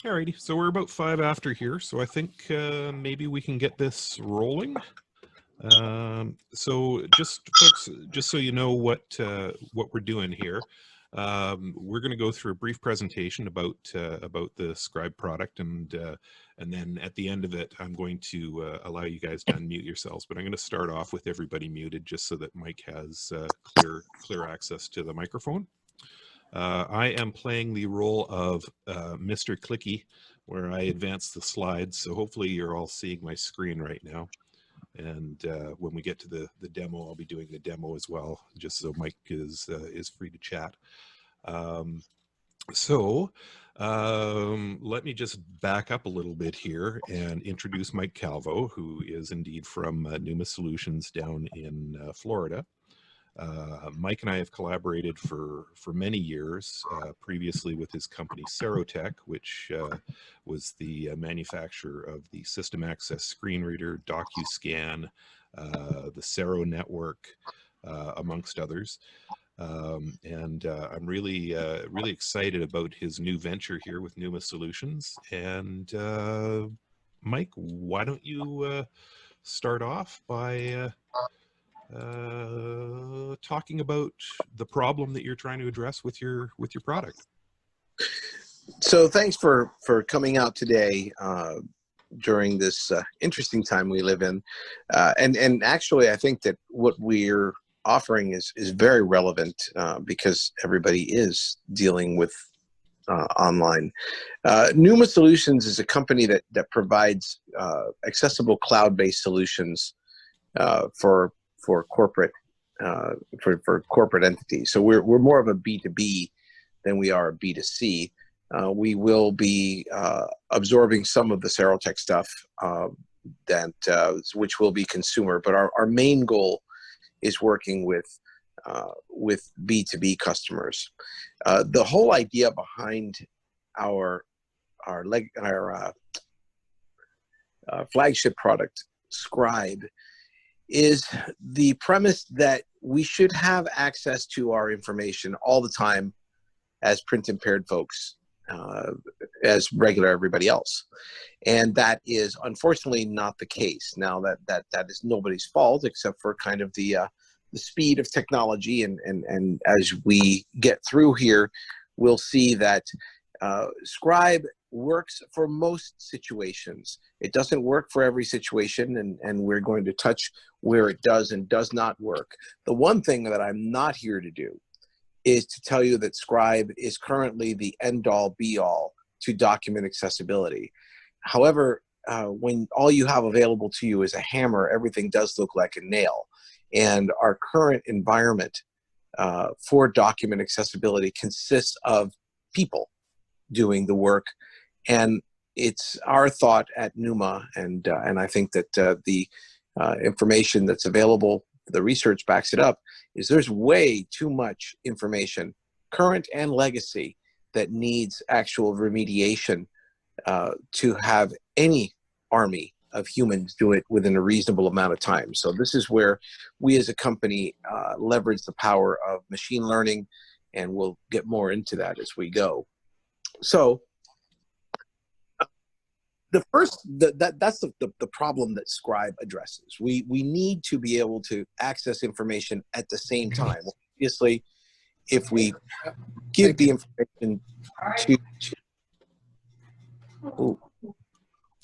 Alrighty, so we're about 5 after here, so I think maybe we can get this rolling. So just folks, just so you know what we're doing here, we're going to go through a brief presentation about the Scribe product, and then at the end of it, I'm going to allow you guys to unmute yourselves. But I'm going to start off with everybody muted, just so that Mike has clear access to the microphone. I am playing the role of Mr. Clicky, where I advance the slides. So hopefully you're all seeing my screen right now. And when we get to the demo, I'll be doing the demo as well, just so Mike is free to chat. Let me just back up a little bit here and introduce Mike Calvo, who is indeed from Pneuma Solutions down in Florida. Mike and I have collaborated for many years, previously with his company Serotech, which was the manufacturer of the System Access Screen Reader, DocuScan, the Sero network, amongst others. I'm really excited about his new venture here with Pneuma Solutions. And Mike, why don't you start off by talking about the problem that you're trying to address with your product. So thanks for coming out today during this interesting time we live in, and actually I think that what we're offering is very relevant because everybody is dealing with online. Pneuma Solutions is a company that provides accessible cloud-based solutions for corporate corporate entities. So we're more of a B2B than we are a B2C. We will be absorbing some of the Serotech stuff which will be consumer, but our main goal is working with B2B customers. The whole idea behind our flagship product, Scribe, is the premise that we should have access to our information all the time as print impaired folks, as regular everybody else. And that is unfortunately not the case. Now that is nobody's fault except for kind of the speed of technology, and as we get through here, we'll see that Scribe works for most situations. It doesn't work for every situation, and we're going to touch where it does and does not work. The one thing that I'm not here to do is to tell you that Scribe is currently the end-all be-all to document accessibility. However, when all you have available to you is a hammer, everything does look like a nail. And our current environment for document accessibility consists of people doing the work. And it's our thought at Pneuma, and I think that the information that's available, the research backs it up, is there's way too much information, current and legacy, that needs actual remediation to have any army of humans do it within a reasonable amount of time. So this is where we as a company leverage the power of machine learning, and we'll get more into that as we go. So that's the problem that Scribe addresses. We need to be able to access information at the same time. Obviously, if we give the information to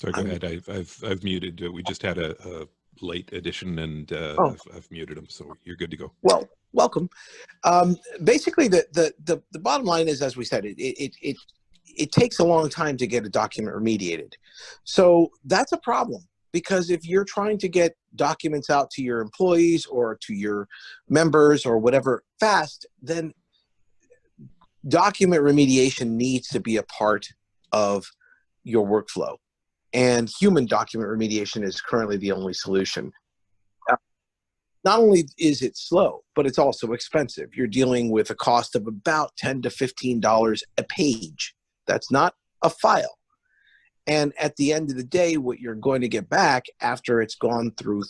Sorry, go ahead. I've muted. We just had a late addition, and I've muted them, so you're good to go. Well, welcome. Basically, the bottom line is, as we said, it takes a long time to get a document remediated. So that's a problem, because if you're trying to get documents out to your employees or to your members or whatever fast, then document remediation needs to be a part of your workflow. And human document remediation is currently the only solution. Not only is it slow, but it's also expensive. You're dealing with a cost of about $10 to $15 a page. That's not a file. And at the end of the day, what you're going to get back after it's gone through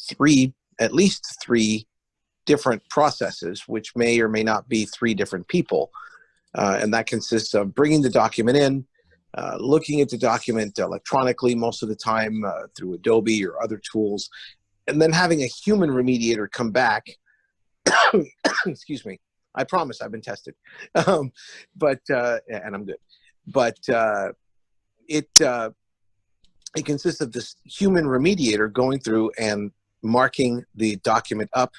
at least three different processes, which may or may not be three different people, and that consists of bringing the document in, looking at the document electronically most of the time through Adobe or other tools, and then having a human remediator come back. Excuse me. I promise I've been tested, and I'm good. But it consists of this human remediator going through and marking the document up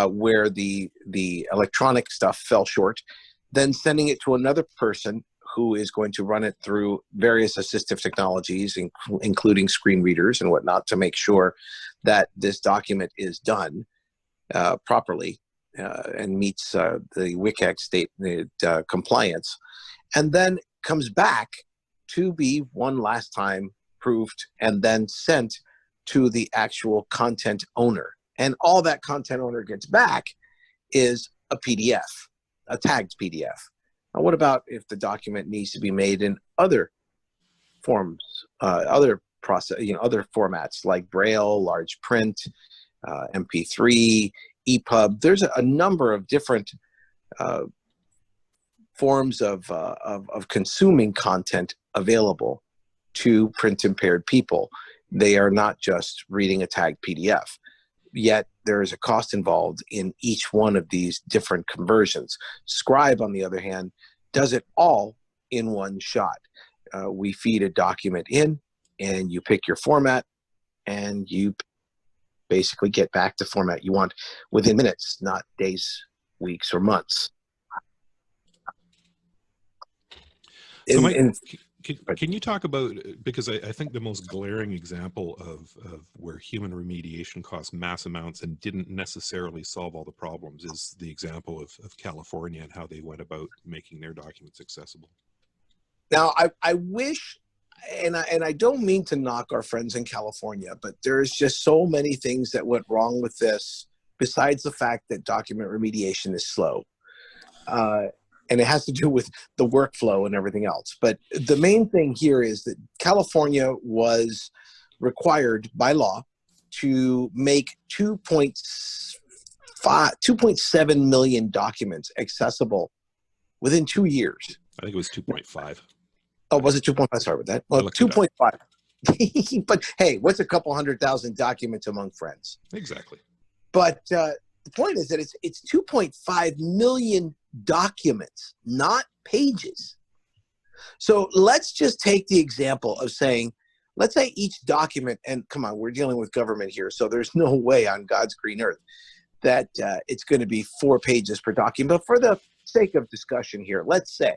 where the electronic stuff fell short, then sending it to another person who is going to run it through various assistive technologies, including screen readers and whatnot, to make sure that this document is done properly and meets the WCAG state compliance, and then comes back to be one last time proved and then sent to the actual content owner. And all that content owner gets back is a PDF, a tagged PDF. Now, what about if the document needs to be made in other forms, other formats like Braille, large print, MP3, Epub? There's a number of different forms of consuming content available to print impaired people. They are not just reading a tagged PDF. Yet there is a cost involved in each one of these different conversions. Scribe, on the other hand, does it all in one shot. We feed a document in, and you pick your format, and you basically get back the format you want within minutes, not days, weeks, or months. So Mike, can you talk about, because I think the most glaring example of where human remediation costs mass amounts and didn't necessarily solve all the problems is the example of California and how they went about making their documents accessible. Now, I wish, and I don't mean to knock our friends in California, but there's just so many things that went wrong with this, besides the fact that document remediation is slow. And it has to do with the workflow and everything else. But the main thing here is that California was required by law to make 2.7 million documents accessible within 2 years. I think it was 2.5. Oh, was it 2.5? Sorry about that. Well, 2.5. But hey, what's a couple 100,000 documents among friends? Exactly. But the point is that it's 2.5 million documents, not pages. So let's just take the example of saying, let's say each document, and come on, we're dealing with government here, so there's no way on God's green earth that it's going to be 4 pages per document. But for the sake of discussion here, let's say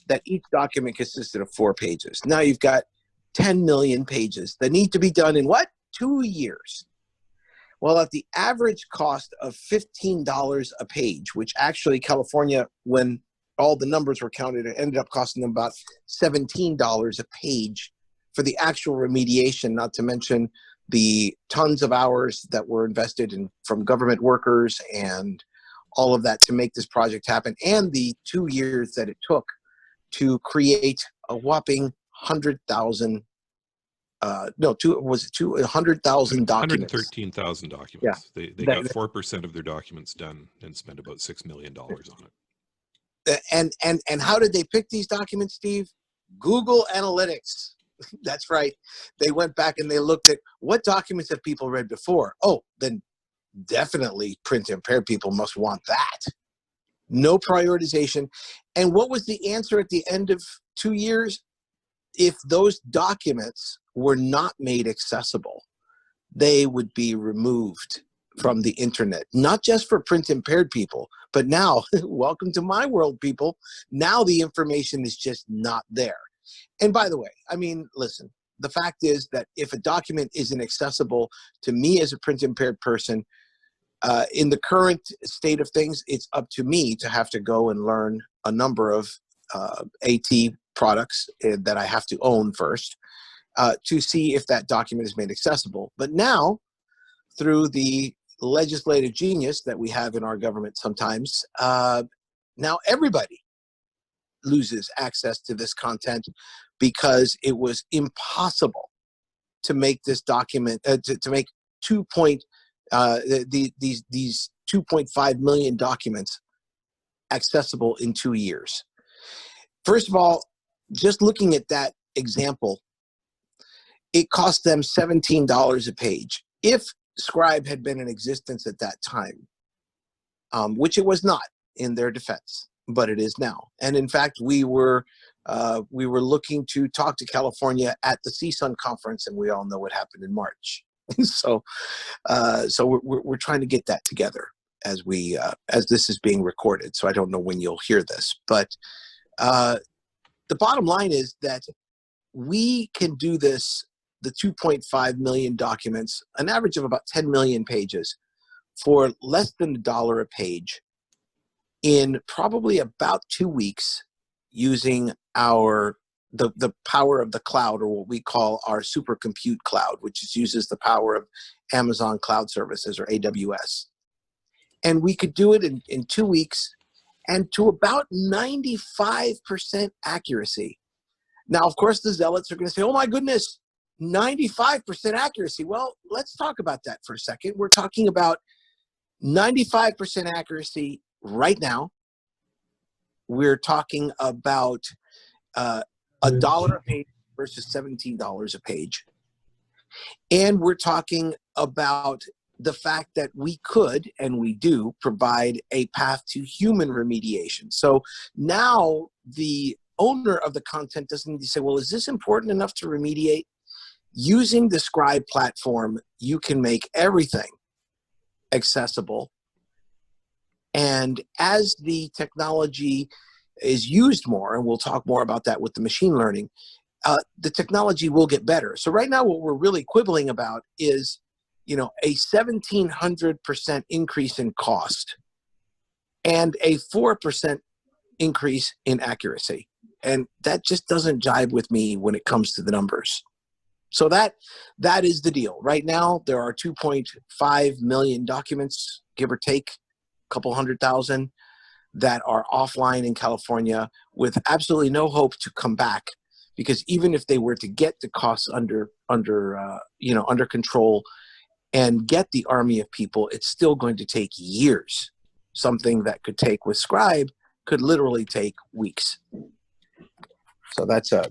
that each document consisted of 4 pages. Now you've got 10 million pages that need to be done in what? 2 years. Well, at the average cost of $15 a page, which actually California, when all the numbers were counted, it ended up costing them about $17 a page for the actual remediation, not to mention the tons of hours that were invested in from government workers and all of that to make this project happen, and the 2 years that it took to create a whopping 100,000 100,000 documents. 113,000 documents. Yeah. They got 4% of their documents done and spent about $6 million on it. And how did they pick these documents, Steve? Google Analytics. That's right. They went back and they looked at what documents have people read before. Oh, then definitely print impaired people must want that. No prioritization. And what was the answer at the end of 2 years? If those documents were not made accessible, they would be removed from the internet, not just for print impaired people, but now, welcome to my world, people. Now the information is just not there. And by the way, I mean, listen, the fact is that if a document isn't accessible to me as a print impaired person, in the current state of things, it's up to me to have to go and learn a number of AT products that I have to own first to see if that document is made accessible. But now, through the legislative genius that we have in our government sometimes, now everybody loses access to this content because it was impossible to make this document, to make these 2.5 million documents accessible in 2 years. First of all, just looking at that example, it cost them $17 a page. If Scribe had been in existence at that time, which it was not in their defense, but it is now. And in fact, we were looking to talk to California at the CSUN conference, and we all know what happened in March. So we're trying to get that together as this is being recorded. So I don't know when you'll hear this, but the bottom line is that we can do this, the 2.5 million documents, an average of about 10 million pages, for less than $1 a page in probably about 2 weeks, using the power of the cloud, or what we call our supercompute cloud, which uses the power of Amazon Cloud Services, or AWS. And we could do it in 2 weeks and to about 95% accuracy. Now, of course, the zealots are going to say, oh my goodness, 95% accuracy. Well, let's talk about that for a second. We're talking about 95% accuracy right now. We're talking about $1 a page versus $17 a page. And we're talking about the fact that we could, and we do, provide a path to human remediation. So now the owner of the content doesn't need to say, well, is this important enough to remediate? Using the Scribe platform, you can make everything accessible. And as the technology is used more, and we'll talk more about that with the machine learning, the technology will get better. So right now what we're really quibbling about is, a 1,700% increase in cost and a 4% increase in accuracy. And that just doesn't jibe with me when it comes to the numbers. So that is the deal. Right now, there are 2.5 million documents, give or take a couple 100,000, that are offline in California with absolutely no hope to come back. Because even if they were to get the costs under control and get the army of people, it's still going to take years. Something that could take with Scribe could literally take weeks. So that's a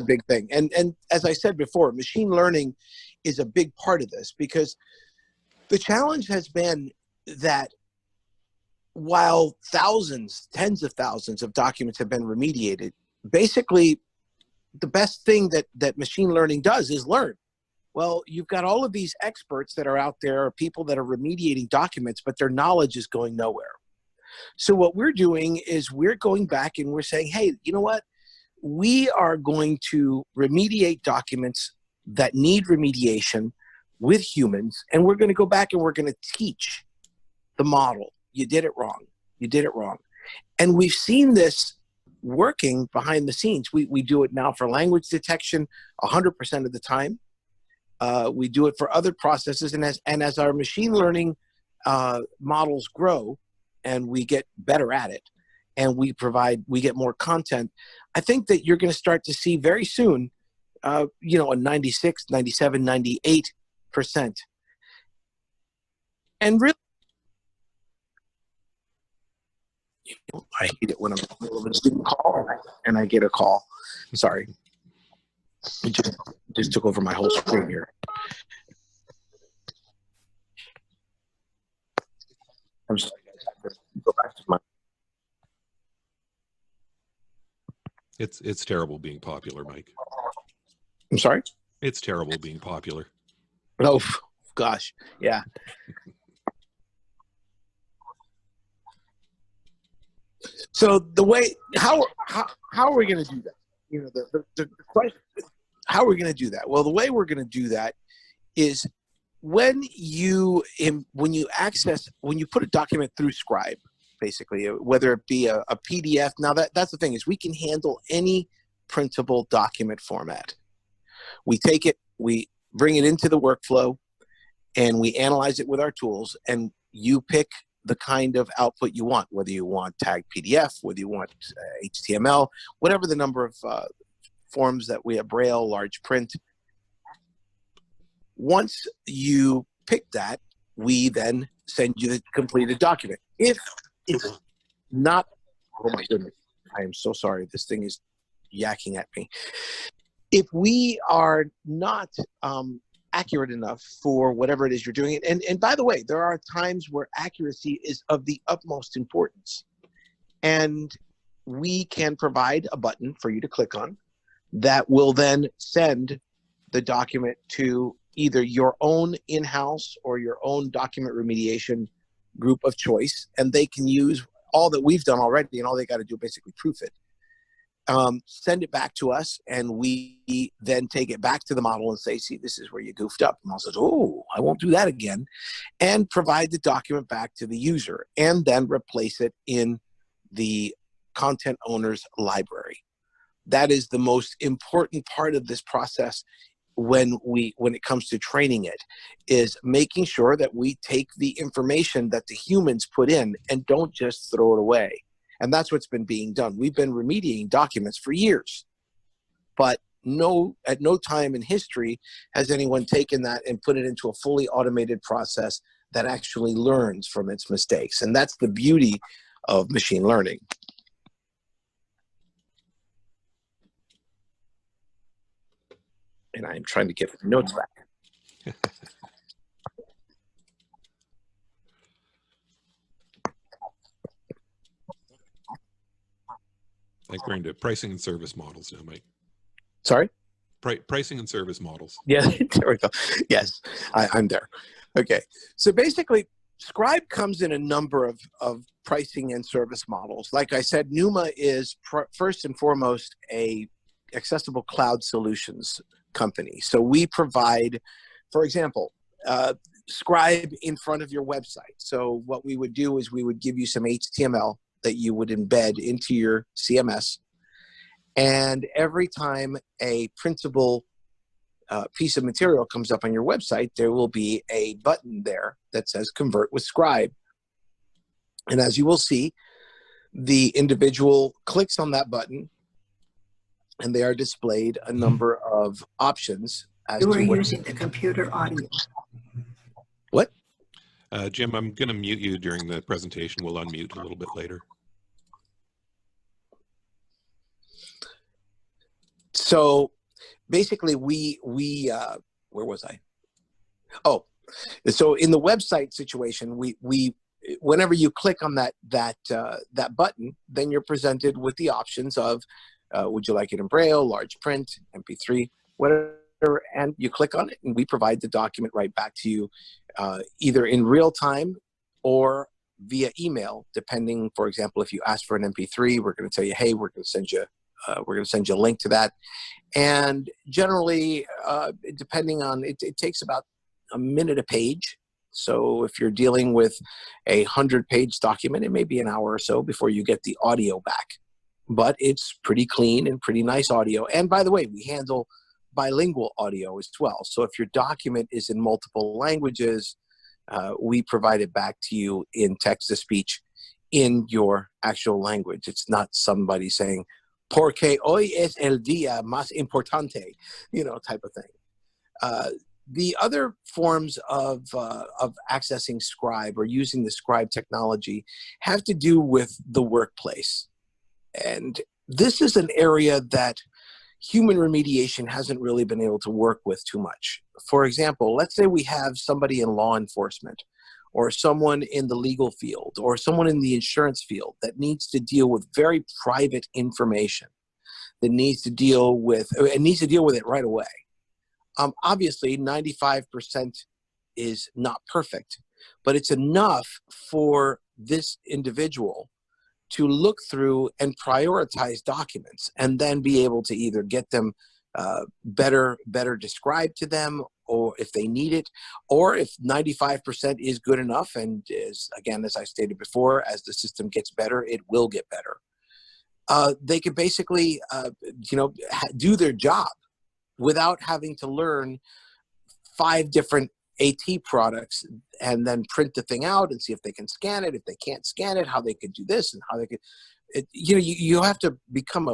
big thing. And as I said before, machine learning is a big part of this, because the challenge has been that while thousands, tens of thousands of documents have been remediated, basically the best thing that machine learning does is learn. Well, you've got all of these experts that are out there, people that are remediating documents, but their knowledge is going nowhere. So what we're doing is we're going back and we're saying, hey, you know what? We are going to remediate documents that need remediation with humans, and we're going to go back and we're going to teach the model. You did it wrong. You did it wrong. And we've seen this working behind the scenes. We do it now for language detection 100% of the time. We do it for other processes. And as our machine learning models grow and we get better at it, and we get more content, I think that you're going to start to see very soon, a 96, 97, 98%. And really, I hate it when I'm in the middle of a Zoom call and I get a call. Sorry. It just took over my whole screen here. I'm sorry, guys. I have to go back to my... It's terrible being popular, Mike. I'm sorry? It's terrible being popular. Oh, gosh. Yeah. So the way, how are we going to do that? The question, how are we going to do that? Well, the way we're going to do that is when you put a document through Scribe, basically, whether it be a PDF. Now that's the thing, is we can handle any printable document format. We take it, we bring it into the workflow, and we analyze it with our tools, and you pick the kind of output you want, whether you want tagged PDF, whether you want HTML, whatever the number of forms that we have, Braille, large print. Once you pick that, we then send you the completed document. If it's not Oh my goodness. I am so sorry. This thing is yakking at me. If we are not accurate enough for whatever it is you're doing, and by the way, there are times where accuracy is of the utmost importance. And we can provide a button for you to click on that will then send the document to either your own in-house or your own document remediation group of choice, and they can use all that we've done already, and all they got to do basically proof it. Send it back to us, and we then take it back to the model and say, see, this is where you goofed up. The model says, oh, I won't do that again, and provide the document back to the user, and then replace it in the content owner's library. That is the most important part of this process when it comes to training it, is making sure that we take the information that the humans put in and don't just throw it away. And that's what's been being done. We've been remediating documents for years, but at no time in history has anyone taken that and put it into a fully automated process that actually learns from its mistakes. And that's the beauty of machine learning. And I'm trying to get the notes back. Like we're into pricing and service models now, Mike. Sorry? Pricing and service models. Yeah, there we go. Yes, I'm there. Okay. So basically, Scribe comes in a number of pricing and service models. Like I said, Pneuma is first and foremost a accessible cloud solutions company. So we provide, for example, Scribe in front of your website. So what we would do is we would give you some HTML that you would embed into your CMS. And every time a printable piece of material comes up on your website, there will be a button there that says Convert with Scribe. And as you will see, the individual clicks on that button, and they are displayed a number of options. You were using the computer audio. What? Jim, I'm going to mute you during the presentation. We'll unmute a little bit later. So basically, we where was I? Oh, so in the website situation, we whenever you click on that button, then you're presented with the options of would you like it in Braille, large print, MP3, whatever, and you click on it, and we provide the document right back to you, either in real time or via email, depending. For example, if you ask for an MP3, we're going to tell you, hey, we're going to send you a link to that. And generally, depending on it takes about a minute a page. So if you're dealing with a 100-page document, it may be an hour or so before you get the audio back. But it's pretty clean and pretty nice audio. And by the way, we handle bilingual audio as well. So if your document is in multiple languages, we provide it back to you in text-to-speech in your actual language. It's not somebody saying, porque hoy es el día más importante, type of thing. The other forms of accessing Scribe or using the Scribe technology have to do with the workplace. And this is an area that human remediation hasn't really been able to work with too much. For example, let's say we have somebody in law enforcement, or someone in the legal field, or someone in the insurance field that needs to deal with very private information, that needs to deal with it right away. Obviously, 95% is not perfect, but it's enough for this individual to look through and prioritize documents, and then be able to either get them better described to them, or if they need it, or if 95% is good enough, and is, again, as I stated before, as the system gets better, it will get better. They can basically, do their job without having to learn 5 different AT products and then print the thing out and see if they can scan it. If they can't scan it, how they could do this and how they could, you have to become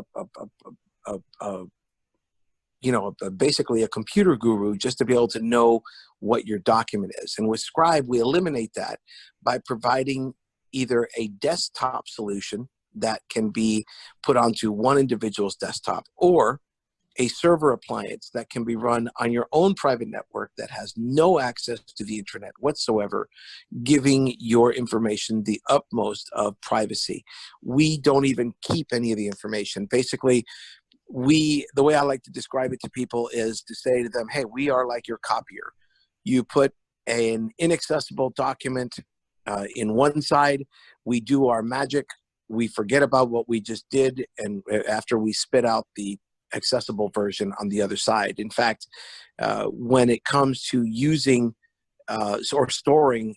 basically a computer guru just to be able to know what your document is. And with Scribe, we eliminate that by providing either a desktop solution that can be put onto one individual's desktop, or a server appliance that can be run on your own private network that has no access to the internet whatsoever, giving your information the utmost of privacy. We don't even keep any of the information. Basically, the way I like to describe it to people is to say to them, hey, we are like your copier. You put an inaccessible document in one side, we do our magic, we forget about what we just did, and after we spit out the accessible version on the other side. In fact, when it comes to using or storing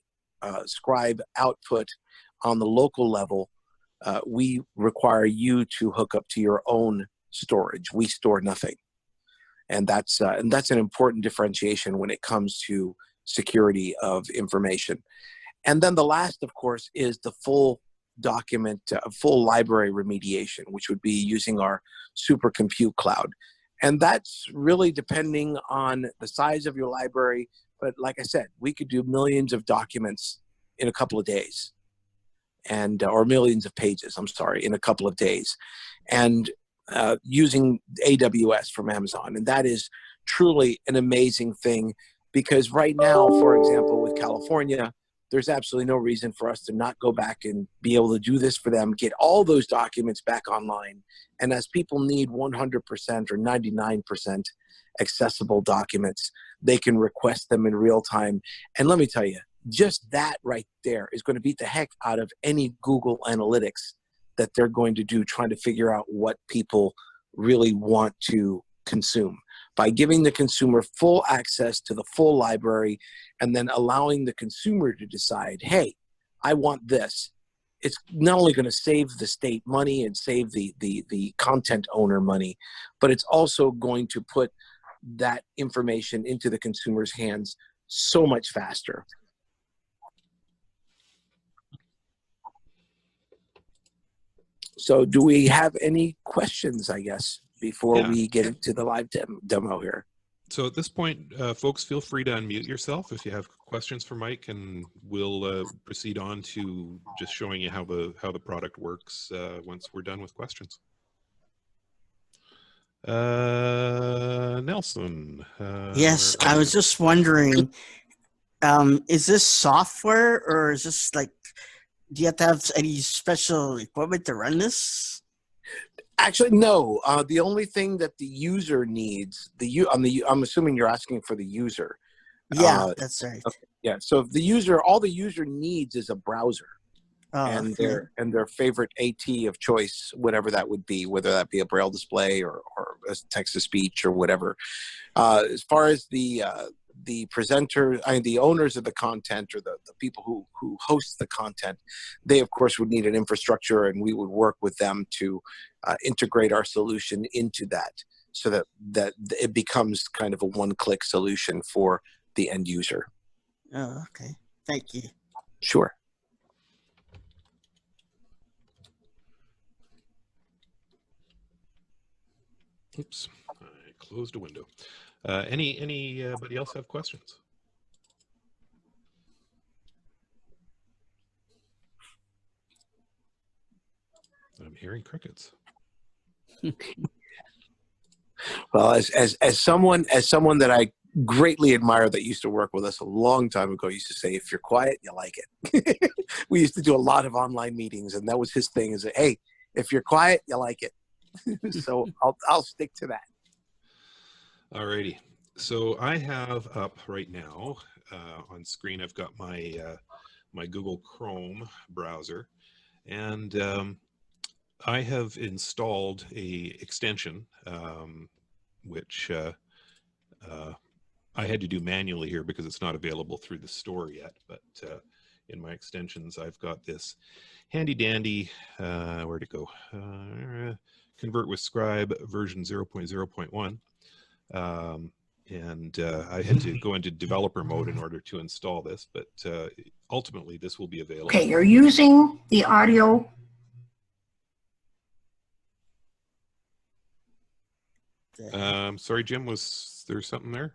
Scribe output on the local level, we require you to hook up to your own storage. We store nothing. And that's an important differentiation when it comes to security of information. And then the last, of course, is the full document, full library remediation, which would be using our supercompute cloud. And that's really depending on the size of your library. But like I said, we could do millions of documents in a couple of days, or millions of pages, I'm sorry, in a couple of days. And using AWS from Amazon. And that is truly an amazing thing, because right now, for example, with California, there's absolutely no reason for us to not go back and be able to do this for them, get all those documents back online. And as people need 100% or 99% accessible documents, they can request them in real time. And let me tell you, just that right there is going to beat the heck out of any Google Analytics that they're going to do, trying to figure out what people really want to consume. By giving the consumer full access to the full library and then allowing the consumer to decide, hey, I want this. It's not only going to save the state money and save the content owner money, but it's also going to put that information into the consumer's hands so much faster. So do we have any questions, I guess, before we get into the live demo here? So at this point, folks, feel free to unmute yourself if you have questions for Mike, and we'll proceed on to just showing you how the product works once we're done with questions. Nelson. Yes, I was just wondering, is this software, or is this like, do you have to have any special equipment to run this? Actually, no. The only thing that the user needs, I'm assuming you're asking for the user. Yeah, that's right. Okay, yeah. So if all the user needs is a browser, and their favorite AT of choice, whatever that would be, whether that be a Braille display or a text to speech or whatever. As far as the presenter, the owners of the content, or the people who host the content, they of course would need an infrastructure, and we would work with them to integrate our solution into that, so that it becomes kind of a one-click solution for the end user. Oh, okay. Thank you. Sure. Oops, I closed a window. Anybody else have questions? I'm hearing crickets. Well, as someone that I greatly admire, that used to work with us a long time ago, used to say, if you're quiet, you like it. We used to do a lot of online meetings, and that was his thing, is that, hey, if you're quiet, you like it. So I'll stick to that. All righty. So I have up right now on screen, I've got my my Google Chrome browser, and I have installed a extension which I had to do manually here because it's not available through the store yet. But in my extensions, I've got this handy dandy, where'd it go? Convert with Scribe version 0.0.1. And I had to go into developer mode in order to install this, but ultimately this will be available. Okay, you're using the audio. Sorry, Jim, was there something there?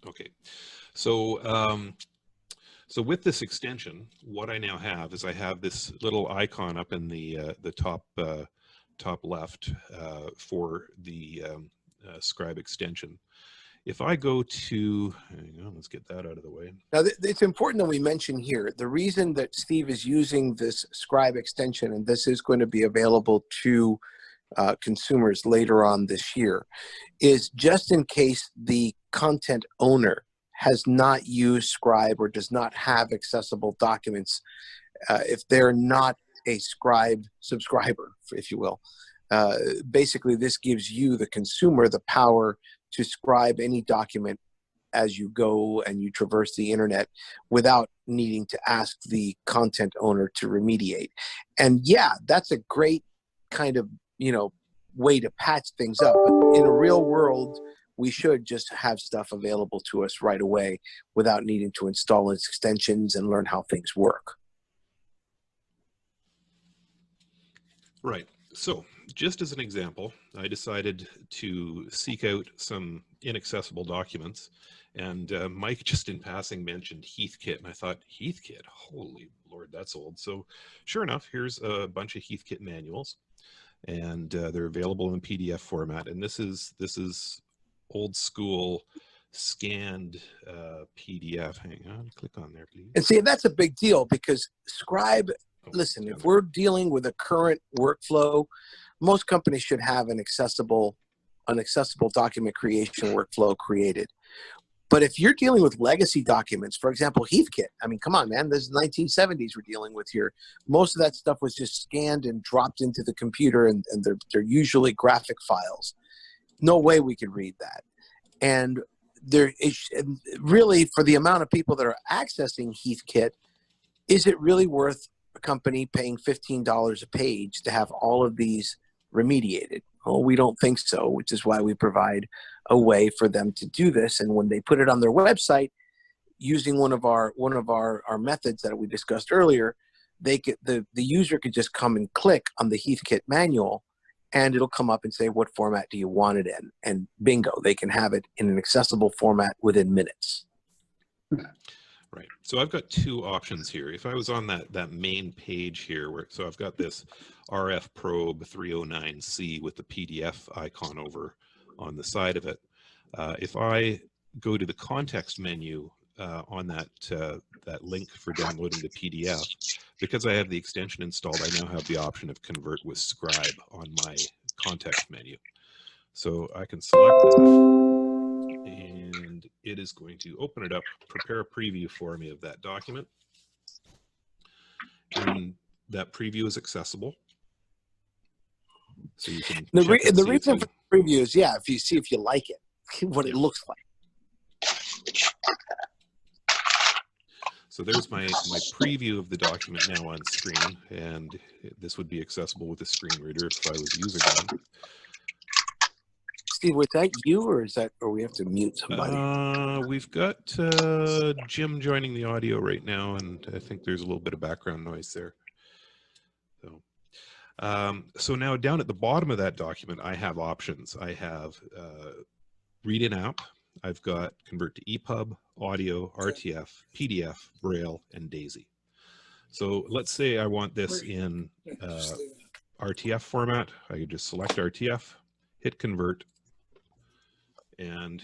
Okay, so So with this extension, what I now have is I have this little icon up in the top left for the Scribe extension. If I go to, hang on, let's get that out of the way. Now, it's important that we mention here, the reason that Steve is using this Scribe extension, and this is going to be available to consumers later on this year, is just in case the content owner has not used Scribe or does not have accessible documents, if they're not a Scribe subscriber, if you will. Basically, this gives you, the consumer, the power to scribe any document as you go and you traverse the internet without needing to ask the content owner to remediate. And yeah, that's a great kind of, way to patch things up. But in a real world, we should just have stuff available to us right away without needing to install extensions and learn how things work. Right. So just as an example, I decided to seek out some inaccessible documents, and Mike just in passing mentioned Heathkit, and I thought, Heathkit? Holy Lord, that's old. So sure enough, here's a bunch of Heathkit manuals, and they're available in PDF format. And this is old school scanned PDF. Hang on, click on there, please. And see, that's a big deal because Scribe, listen, if we're dealing with a current workflow, most companies should have an accessible document creation workflow created. But if you're dealing with legacy documents, for example, Heathkit, I mean, come on, man, this is 1970s we're dealing with here. Most of that stuff was just scanned and dropped into the computer, and they're usually graphic files. No way we could read that. And there is really, for the amount of people that are accessing Heathkit, is it really worth a company paying $15 a page to have all of these remediated? Well, we don't think so, which is why we provide a way for them to do this. And when they put it on their website, using one of our methods that we discussed earlier, they could, the user could just come and click on the Heathkit manual, and it'll come up and say, what format do you want it in? And bingo, they can have it in an accessible format within minutes. Right. So I've got two options here. If I was on that main page here, so I've got this RF Probe 309C with the PDF icon over on the side of it. If I go to the context menu on that link for downloading the PDF, because I have the extension installed, I now have the option of Convert with Scribe on my context menu. So I can select that, and it is going to open it up, prepare a preview for me of that document. And that preview is accessible. So you can the reason for the preview is, yeah, if you see if you like it, what it looks like. So there's my preview of the document now on screen, and this would be accessible with a screen reader if I was using one. Steve, was that you, or we have to mute somebody? We've got Jim joining the audio right now, and I think there's a little bit of background noise there. So now down at the bottom of that document, I have options. I have read in app. I've got convert to EPUB, audio, RTF, PDF, Braille, and DAISY. So let's say I want this in RTF format. I could just select RTF, hit convert, and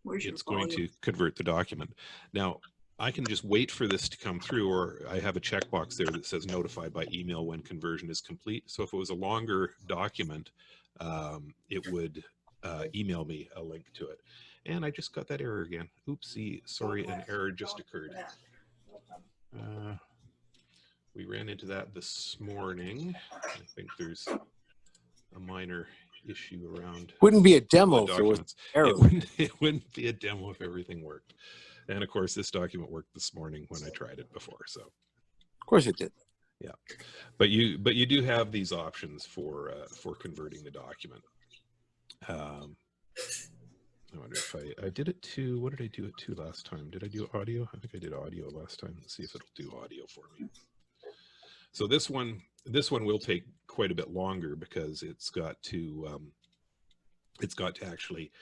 it's going to convert the document. Now, I can just wait for this to come through, or I have a checkbox there that says notify by email when conversion is complete. So if it was a longer document, it would email me a link to it. And I just got that error again. Oopsie, sorry, an error just occurred. We ran into that this morning. I think there's a minor issue around. Wouldn't be a demo if there was error. It wouldn't be a demo if everything worked. And of course, this document worked this morning when I tried it before. So, of course it did. Yeah, but you do have these options for converting the document. I wonder if I did it to, what did I do it to last time? Did I do audio? I think I did audio last time. Let's see if it'll do audio for me. So this one will take quite a bit longer because it's got to actually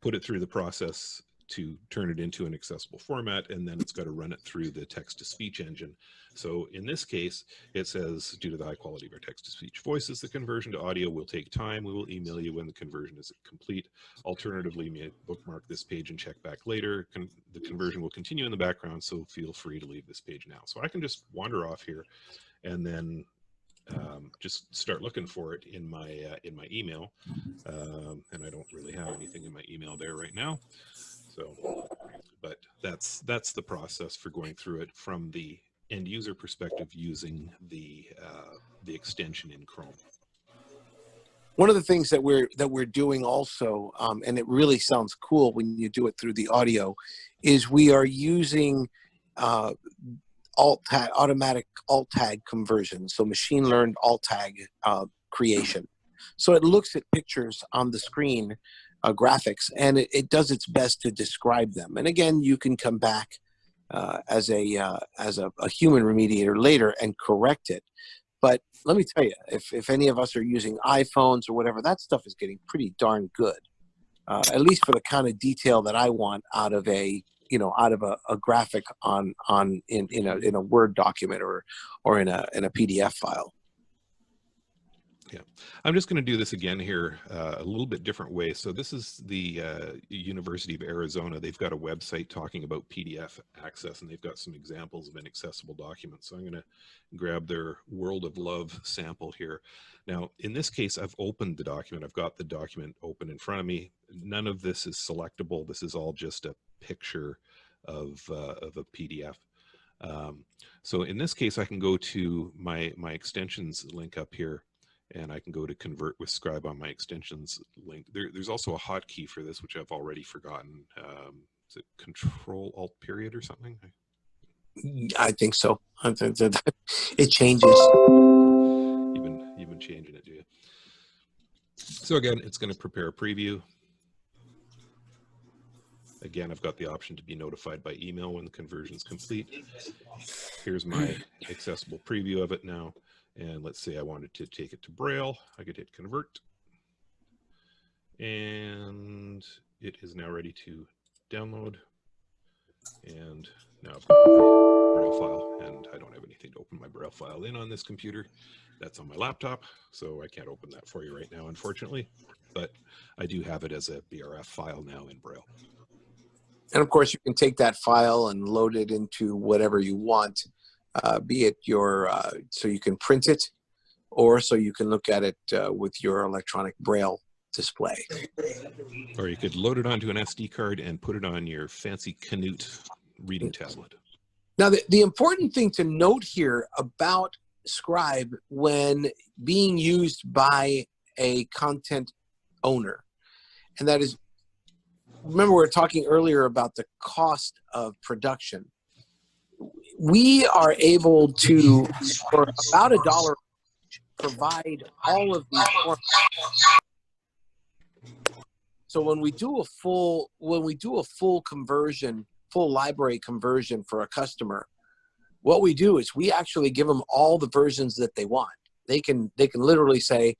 put it through the process to turn it into an accessible format, and then it's got to run it through the text-to-speech engine. So in this case, it says, due to the high quality of our text-to-speech voices, the conversion to audio will take time. We will email you when the conversion is complete. Alternatively, you may bookmark this page and check back later. The conversion will continue in the background, so feel free to leave this page now. So I can just wander off here and then just start looking for it in my email, and I don't really have anything in my email there right now. So, but that's the process for going through it from the end user perspective using the extension in Chrome. One of the things that we're doing also, and it really sounds cool when you do it through the audio, is we are using automatic alt tag conversion, so machine learned alt tag creation. So it looks at pictures on the screen, graphics, and it does its best to describe them. And again, you can come back as a human remediator later and correct it. But let me tell you, if any of us are using iPhones or whatever, that stuff is getting pretty darn good, at least for the kind of detail that I want out of a graphic in a Word document or in a PDF file. Yeah, I'm just going to do this again here a little bit different way. So this is the University of Arizona. They've got a website talking about PDF access, and they've got some examples of inaccessible documents. So I'm going to grab their World of Love sample here. Now, in this case, I've opened the document. I've got the document open in front of me. None of this is selectable. This is all just a picture of a PDF. So in this case, I can go to my extensions link up here, and I can go to convert with Scribe on my extensions link. There's also a hotkey for this, which I've already forgotten. Is it Control-Alt period or something? I think so. It changes. You've been changing it, do you? So again, it's going to prepare a preview. Again, I've got the option to be notified by email when the conversion is complete. Here's my accessible preview of it now. And let's say I wanted to take it to Braille. I could hit convert. And it is now ready to download. And now I've got my Braille file, and I don't have anything to open my Braille file in on this computer. That's on my laptop, so I can't open that for you right now, unfortunately. But I do have it as a BRF file now in Braille. And of course, you can take that file and load it into whatever you want, be it your, so you can print it, or so you can look at it with your electronic Braille display. Or you could load it onto an SD card and put it on your fancy Canute reading tablet. Now, the important thing to note here about Scribe when being used by a content owner, and that is, remember we were talking earlier about the cost of production. We are able to, for about $1, provide all of these formats. So when we do a full conversion, full library conversion for a customer, what we do is we actually give them all the versions that they want. They can literally say,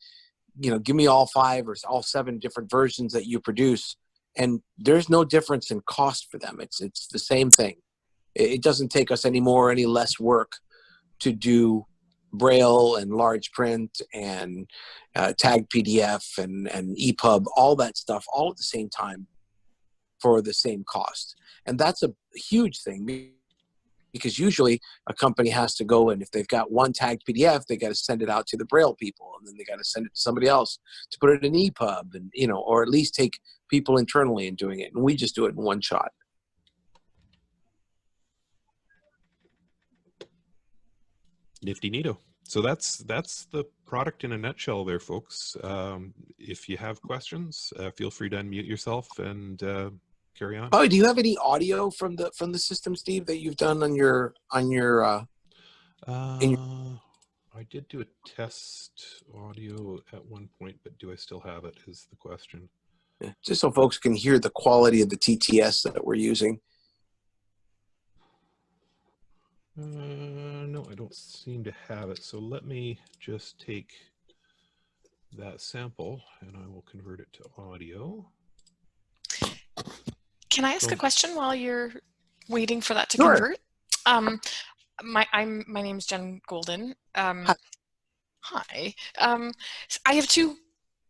you know, give me all 5 or all 7 different versions that you produce, and there's no difference in cost for them. It's the same thing. It doesn't take us any more or any less work to do Braille and large print and tagged PDF and Epub, all that stuff, all at the same time for the same cost. And that's a huge thing, because usually a company has to go, and if they've got one tagged PDF, they got to send it out to the Braille people, and then they got to send it to somebody else to put it in Epub, and or at least take people internally and doing it. And we just do it in one shot. Nifty neato. So that's the product in a nutshell there, folks. If you have questions, feel free to unmute yourself and carry on. Oh, do you have any audio from the system, Steve, that you've done on your I did do a test audio at one point, but do I still have it is the question. Just so folks can hear the quality of the TTS that we're using. No, I don't seem to have it. So let me just take that sample and I will convert it to audio. Can I ask a question while you're waiting for that to Sure. convert? My name's Jen Golden. Hi. I have two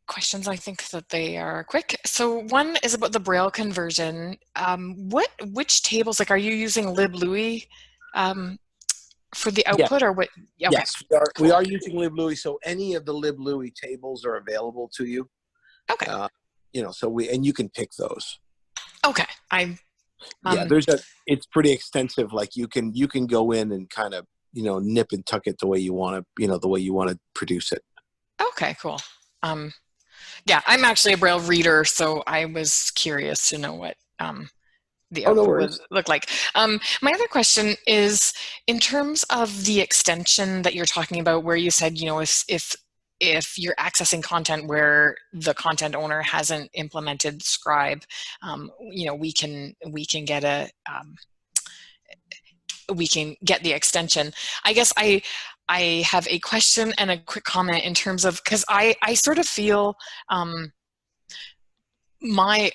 questions. I think that they are quick. So one is about the Braille conversion. Which tables, like, are you using liblouis for the output, or what? Okay. Yes, we are using liblouis, so any of the liblouis tables are available to you. Okay. So and you can pick those. Okay. It's pretty extensive. Like you can go in and kind of, nip and tuck it the way you want to, the way you want to produce it. Okay, cool. Yeah, I'm actually a Braille reader, so I was curious to know what the output would look like. My other question is, in terms of the extension that you're talking about, where you said, if you're accessing content where the content owner hasn't implemented Scribe, we can get the extension. I guess I have a question and a quick comment in terms of, because I sort of feel my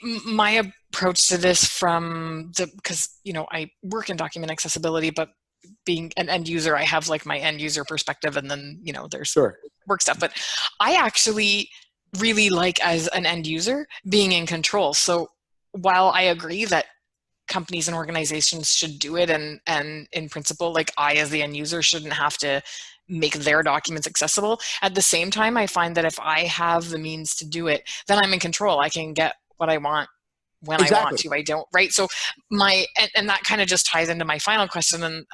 approach to this because I work in document accessibility, but being an end user, I have like my end user perspective, and then there's work stuff. But I actually really like, as an end user, being in control. So while I agree that companies and organizations should do it, and in principle, like, I as the end user shouldn't have to make their documents accessible, at the same time I find that if I have the means to do it, then I'm in control. I can get what I want when I want to. I don't, right? So and that kind of just ties into my final question, and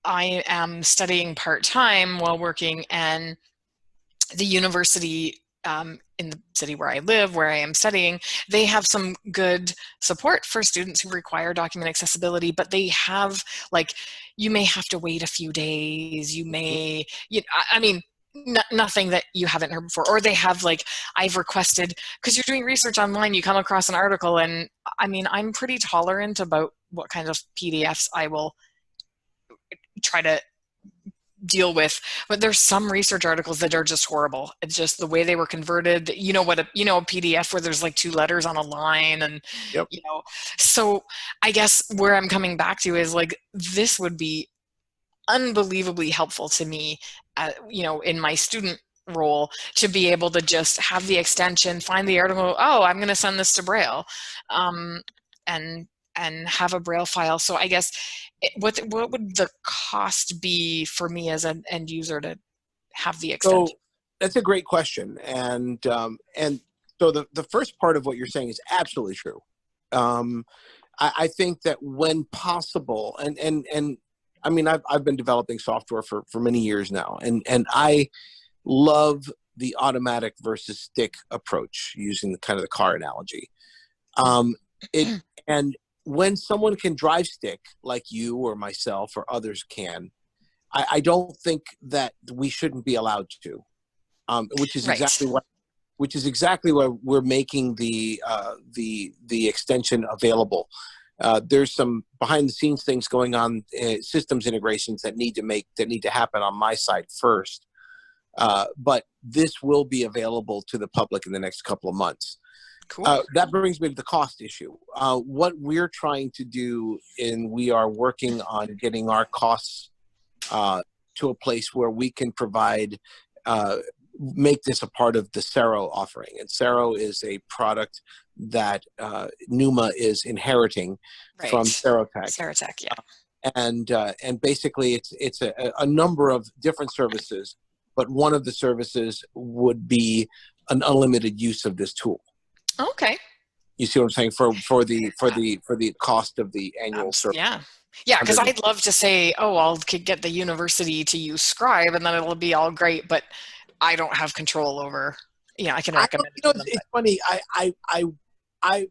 I am studying part-time while working, and the university in the city where I live, where I am studying, they have some good support for students who require document accessibility, but they have, like, you may have to wait a few days, nothing that you haven't heard before. Or they have, like, I've requested, because you're doing research online, you come across an article, and I'm pretty tolerant about what kind of PDFs I will try to deal with, but there's some research articles that are just horrible. It's just the way they were converted. A PDF where there's like 2 letters on a line, and so I guess where I'm coming back to is, like, this would be unbelievably helpful to me, in my student role, to be able to just have the extension, find the article, I'm going to send this to Braille, and have a Braille file. So I guess what would the cost be for me as an end user to have the extension? So that's a great question, and so the first part of what you're saying is absolutely true. I think that when possible, and I've been developing software for many years now, and I love the automatic versus stick approach, using the kind of the car analogy. And when someone can drive stick, like you or myself or others can, I don't think that we shouldn't be allowed to, which is exactly why we're making the extension available. There's some behind the scenes things going on, systems integrations that need to happen on my side first, but this will be available to the public in the next couple of months. Cool. That brings me to the cost issue. What we're trying to do, and we are working on getting our costs to a place where we can provide, make this a part of the Cero offering. And Cero is a product that Pneuma is inheriting from Serotech. Serotech, yeah. And basically, it's a number of different services, but one of the services would be an unlimited use of this tool. Okay. You see what I'm saying? For the cost of the annual service. Yeah, because I'd love to say, I'll get the university to use Scribe, and then it'll be all great, but I don't have control over. I can recommend. It's funny.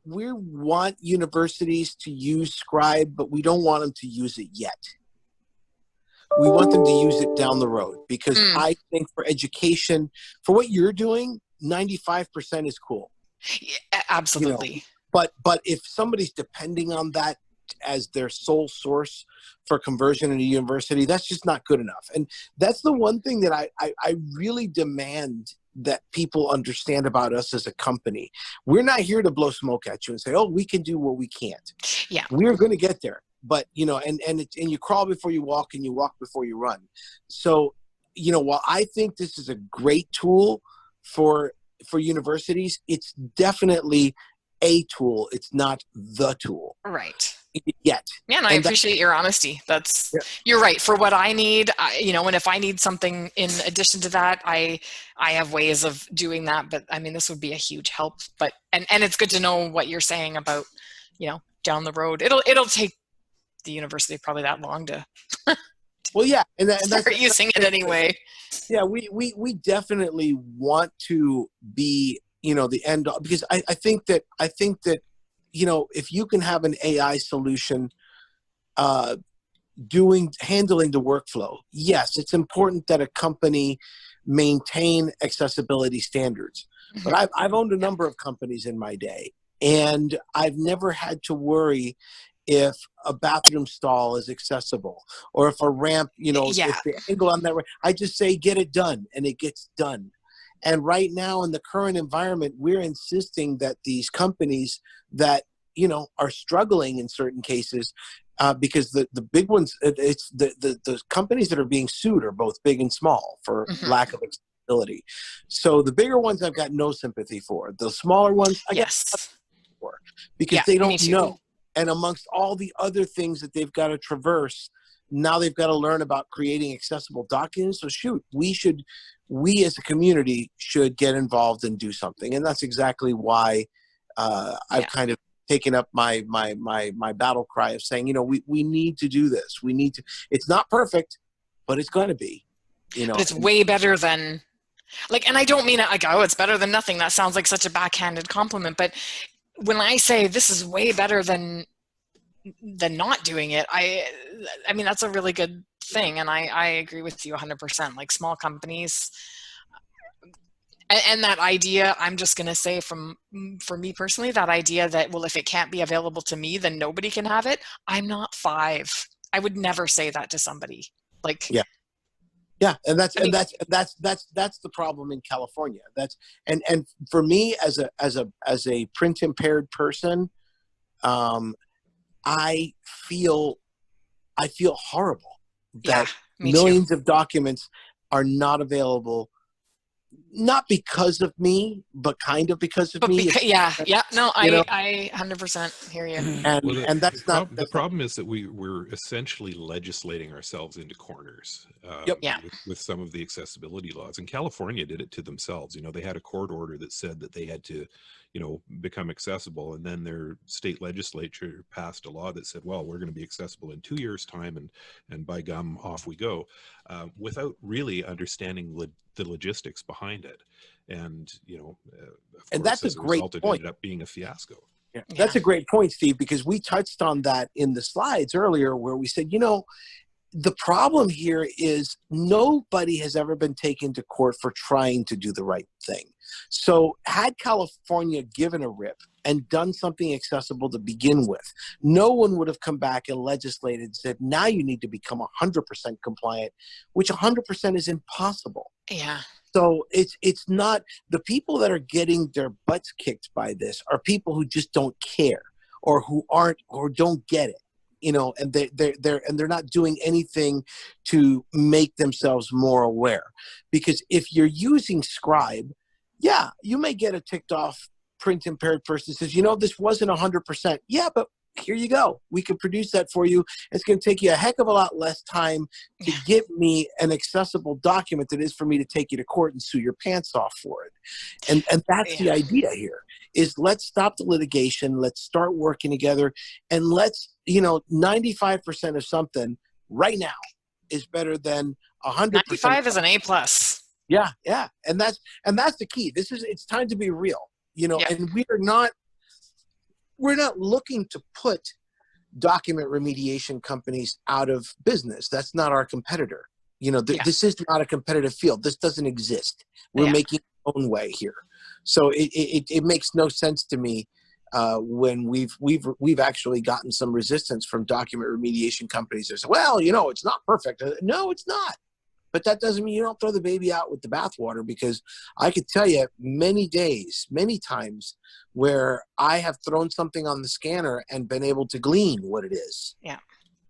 We want universities to use Scribe, but we don't want them to use it yet. We want them to use it down the road, because I think for education, for what you're doing, 95% is cool. Yeah, absolutely. But if somebody's depending on that as their sole source for conversion in a university, that's just not good enough. And that's the one thing that I really demand that people understand about us as a company. We're not here to blow smoke at you and say, oh, we can do what we can't. Yeah. We're going to get there. But, you know, and you crawl before you walk and you walk before you run. So, you know, while I think this is a great tool for universities, it's definitely a tool. It's not the tool. Right. Yet. Yeah, and I appreciate your honesty. You're right. For what I need, you know, and if I need something in addition to that, I have ways of doing that. But I mean, this would be a huge help. But and it's good to know what you're saying about, you know, down the road. It'll take the university probably that long to well, yeah, and start using it anyway. Yeah, we definitely want to be, you know, the end all, because I think that you know, if you can have an AI solution handling the workflow, yes, it's important that a company maintain accessibility standards. Mm-hmm. But I've owned a number of companies in my day, and I've never had to worry if a bathroom stall is accessible or if a ramp, you know, if the angle on that, I just say, get it done, and it gets done. And right now in the current environment, we're insisting that these companies that, you know, are struggling in certain cases, because the big ones, it's the companies that are being sued are both big and small for lack of accessibility. So the bigger ones I've got no sympathy for. The smaller ones I got sympathy for, because they don't know. And amongst all the other things that they've got to traverse, now they've got to learn about creating accessible documents. So shoot, we as a community should get involved and do something. And that's exactly why I've kind of taken up my battle cry of saying, you know, we need to do this. We need to, it's not perfect, but it's going to be, you know. But it's way better than, like, and I don't mean it like, oh, it's better than nothing. That sounds like such a backhanded compliment. But when I say this is way better than not doing it, I mean, that's a really good thing. And I agree with you 100%. Like small companies, and that idea, I'm just going to say for me personally, that idea that, well, if it can't be available to me, then nobody can have it. I'm not 5. I would never say that to somebody. Like, yeah, and that's the problem in California. That's and for me as a print impaired person, I feel horrible that millions of documents are not available, not because of me, but kind of because of me. I 100% hear you. And that's not the problem is that we're essentially legislating ourselves into corners with some of the accessibility laws. And California did it to themselves. You know, they had a court order that said that they had to, you know, become accessible, and then their state legislature passed a law that said, well, we're going to be accessible in 2 years' time, and by gum, off we go, without really understanding the logistics behind it. And, you know, and that's a great point. It ended up being a fiasco. Yeah. That's a great point, Steve, because we touched on that in the slides earlier, where we said, you know, the problem here is nobody has ever been taken to court for trying to do the right thing. So had California given a rip and done something accessible to begin with, no one would have come back and legislated and said, now you need to become 100% compliant, which 100% is impossible. Yeah. So it's not, the people that are getting their butts kicked by this are people who just don't care, or who aren't, or don't get it. You know, and they're not doing anything to make themselves more aware. Because if you're using Scribe, yeah, you may get a ticked off print impaired person that says, you know, this wasn't 100%. Yeah, but here you go. We can produce that for you. It's going to take you a heck of a lot less time to give me an accessible document than it is for me to take you to court and sue your pants off for it. And that's the idea here, is let's stop the litigation. Let's start working together, and let's, you know, 95% of something right now is better than 100%. 95 is an A+. Yeah. And that's the key. It's time to be real, you know, and we're not looking to put document remediation companies out of business. That's not our competitor. You know, this is not a competitive field. This doesn't exist. We're making our own way here. So it makes no sense to me when we've actually gotten some resistance from document remediation companies that say, well, you know, it's not perfect. No, it's not. But that doesn't mean you don't throw the baby out with the bathwater, because I could tell you many days, many times where I have thrown something on the scanner and been able to glean what it is. Yeah.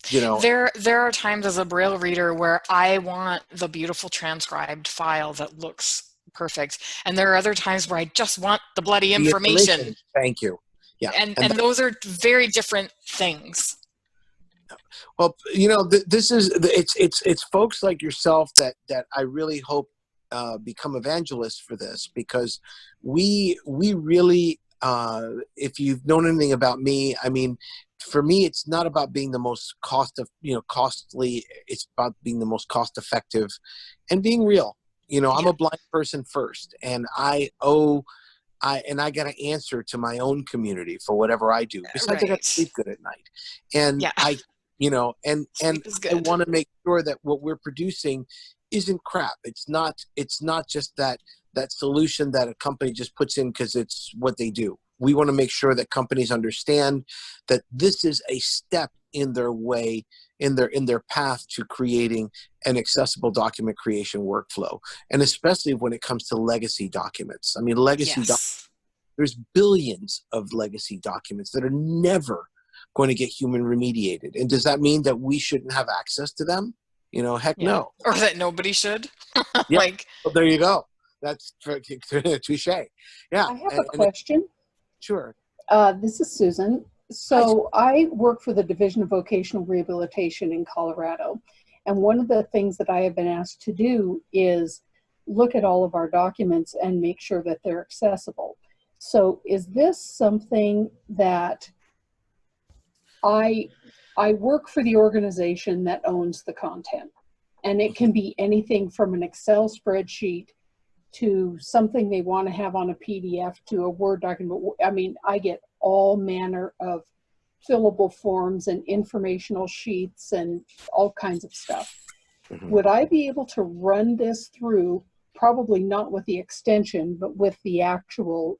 You know, there are times as a Braille reader where I want the beautiful transcribed file that looks perfect, and there are other times where I just want the bloody information. Thank you. Yeah, and those are very different things. Well, you know, this is it's folks like yourself that I really hope become evangelists for this, because we really, if you've known anything about me, I mean, for me, it's not about being the most costly. It's about being the most cost effective and being real. You know, I'm a blind person first, and I got to answer to my own community for whatever I do. Besides, I got to sleep good at night, and I want to make sure that what we're producing isn't crap. It's not just that solution that a company just puts in because it's what they do. We want to make sure that companies understand that this is a step in their way, in their path to creating an accessible document creation workflow, and especially when it comes to legacy documents. I mean, there's billions of legacy documents that are never going to get human remediated. And does that mean that we shouldn't have access to them? You know, heck no. Or that nobody should. Well, there you go. That's touche. Yeah. I have a question. Sure. This is Susan. So I work for the Division of Vocational Rehabilitation in Colorado. And one of the things that I have been asked to do is look at all of our documents and make sure that they're accessible. So is this something that I work for the organization that owns the content? And it can be anything from an Excel spreadsheet to something they want to have on a PDF to a Word document. I mean, I get all manner of fillable forms and informational sheets and all kinds of stuff. Mm-hmm. Would I be able to run this through, probably not with the extension, but with the actual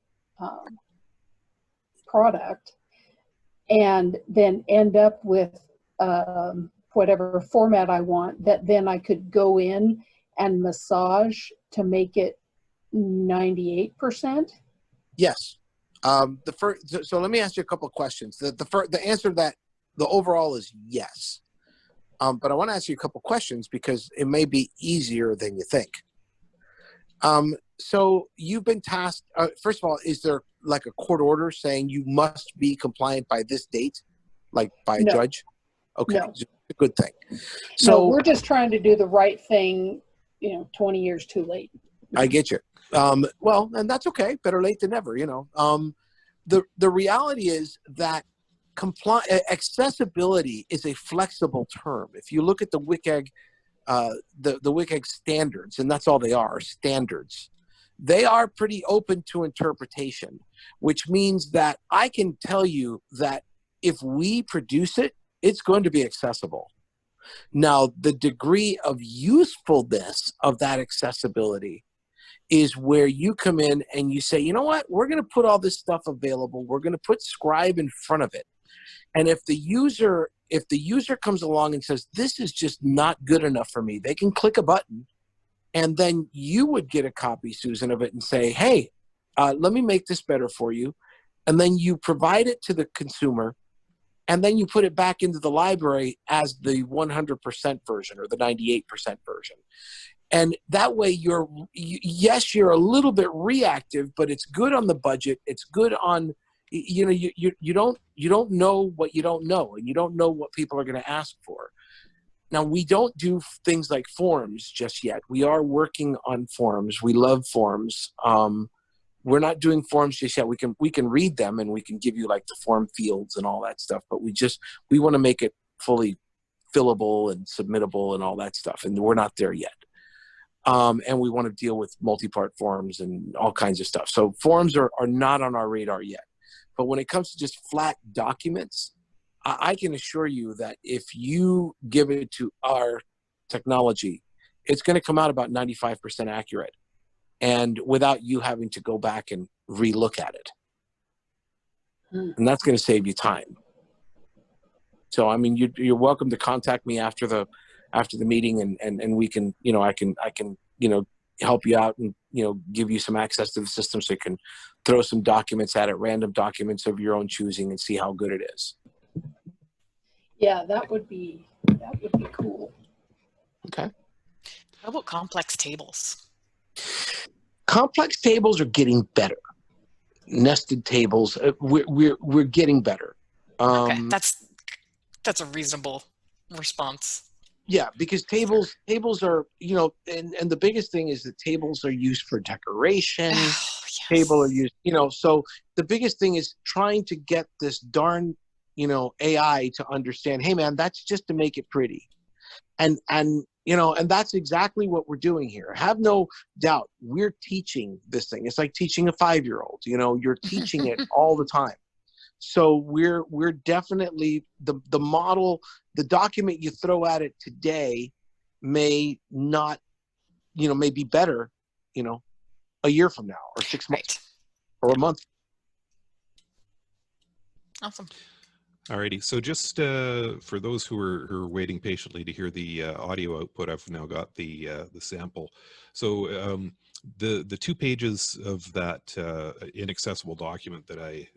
product, and then end up with whatever format I want, that then I could go in and massage to make it 98%? Yes. So let me ask you a couple of questions. The answer to that, the overall is yes. But I want to ask you a couple of questions because it may be easier than you think. So you've been tasked, first of all, is there like a court order saying you must be compliant by this date, like by a judge? Okay, no. A good thing. So no, we're just trying to do the right thing, 20 years too late. I get you. Well, and that's okay. Better late than never, The reality is that accessibility is a flexible term. If you look at the WCAG, the WCAG standards, and that's all they are, standards, they are pretty open to interpretation, which means that I can tell you that if we produce it, it's going to be accessible. Now, the degree of usefulness of that accessibility is where you come in and you say, you know what, we're going to put all this stuff available. We're going to put Scribe in front of it. And if the user comes along and says, this is just not good enough for me, they can click a button, and then you would get a copy, Susan, of it and say, hey, let me make this better for you. And then you provide it to the consumer, and then you put it back into the library as the 100% version or the 98% version. And that way you're a little bit reactive, but it's good on the budget. It's good on, you don't know what you don't know, and you don't know what people are going to ask for. Now, we don't do things like forms just yet. We are working on forms. We love forms. We're not doing forms just yet. We can read them, and we can give you like the form fields and all that stuff, but we want to make it fully fillable and submittable and all that stuff. And we're not there yet. And we want to deal with multi-part forms and all kinds of stuff. So forms are not on our radar yet. But when it comes to just flat documents, I can assure you that if you give it to our technology, it's going to come out about 95% accurate, and without you having to go back and relook at it. And that's going to save you time. So, I mean, you're welcome to contact me after the after the meeting, and we can, you know, I can, you know, help you out and, you know, give you some access to the system so you can throw some documents at it, random documents of your own choosing, and see how good it is. Yeah, that would be cool. Okay. How about complex tables? Complex tables are getting better. Nested tables, we're getting better. Okay, that's a reasonable response. Yeah, because tables are, you know, and the biggest thing is that tables are used for decoration. Oh, yes. Table are used, you know, so the biggest thing is trying to get this darn, you know, AI to understand, hey man, that's just to make it pretty. And you know, and that's exactly what we're doing here. Have no doubt, we're teaching this thing. It's like teaching a 5-year-old, you know, you're teaching it all the time. So we're definitely the model, the document you throw at it today may not, you know, may be better, you know, a year from now or 6 months or a month. Awesome. Alrighty, so just for those who are waiting patiently to hear the audio output, I've now got the sample. So the 2 pages of that inaccessible document that I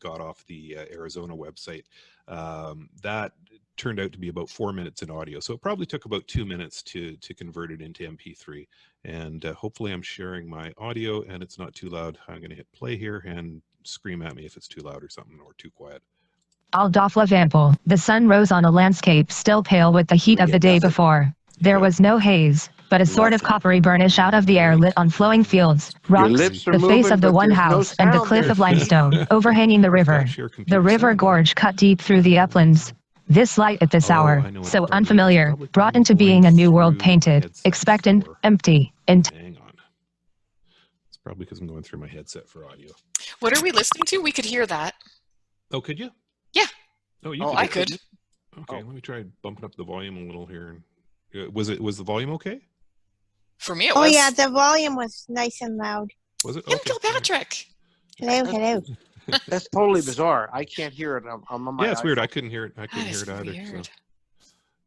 got off the Arizona website, that turned out to be about 4 minutes in audio. So it probably took about 2 minutes to convert it into MP3. And hopefully I'm sharing my audio and it's not too loud. I'm going to hit play here and scream at me if it's too loud or something or too quiet. Aldofla Vanpel. The sun rose on a landscape still pale with the heat of the day before. There was no haze, but a sort of coppery burnish out of the air lit on flowing fields, rocks, the face of the one house, and the cliff of limestone overhanging the river. The river gorge cut deep through the uplands. This light at this hour, so unfamiliar, brought into being a new world painted, expectant, empty, Hang on. It's probably because I'm going through my headset for audio. What are we listening to? We could hear that. Oh, could you? Yeah. Oh, you Oh, could. I could. Okay, let me try bumping up the volume a little here. Was the volume okay? For me, it Oh was. yeah, the volume was nice and loud. Was it? Tim Okay. Kilpatrick. Hello, hello. That's totally bizarre. I can't hear it on my Yeah, it's weird. iPhone. I couldn't hear it. I couldn't hear it either. Weird.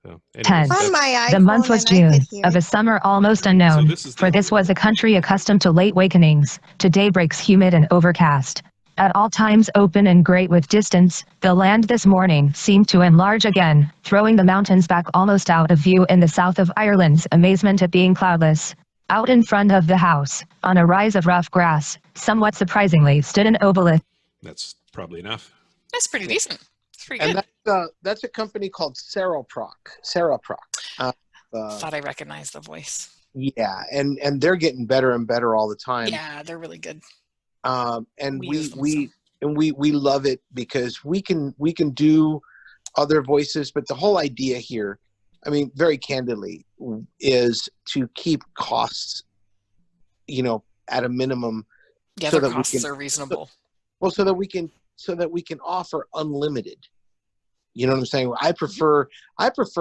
So Ten. anyways, On my iPhone, The month was and I June, could hear of a it. summer almost unknown, this is for the this audio. was a country accustomed to late wakenings, to daybreaks humid and overcast. At all times open and great with distance, the land this morning seemed to enlarge again, throwing the mountains back almost out of view in the south of Ireland's amazement at being cloudless. Out in front of the house, on a rise of rough grass, somewhat surprisingly stood an obelisk. That's probably enough. That's pretty decent. It's pretty And good. that's a company called Seroproc. Thought I recognized the voice. Yeah, and they're getting better and better all the time. Yeah, they're really good. And We we use them, we love it because we can do other voices, but the whole idea here, I mean, very candidly, is to keep costs, you know, at a minimum. Yeah, so their that costs we can, are reasonable. so that we can offer unlimited. You know what I'm saying? I prefer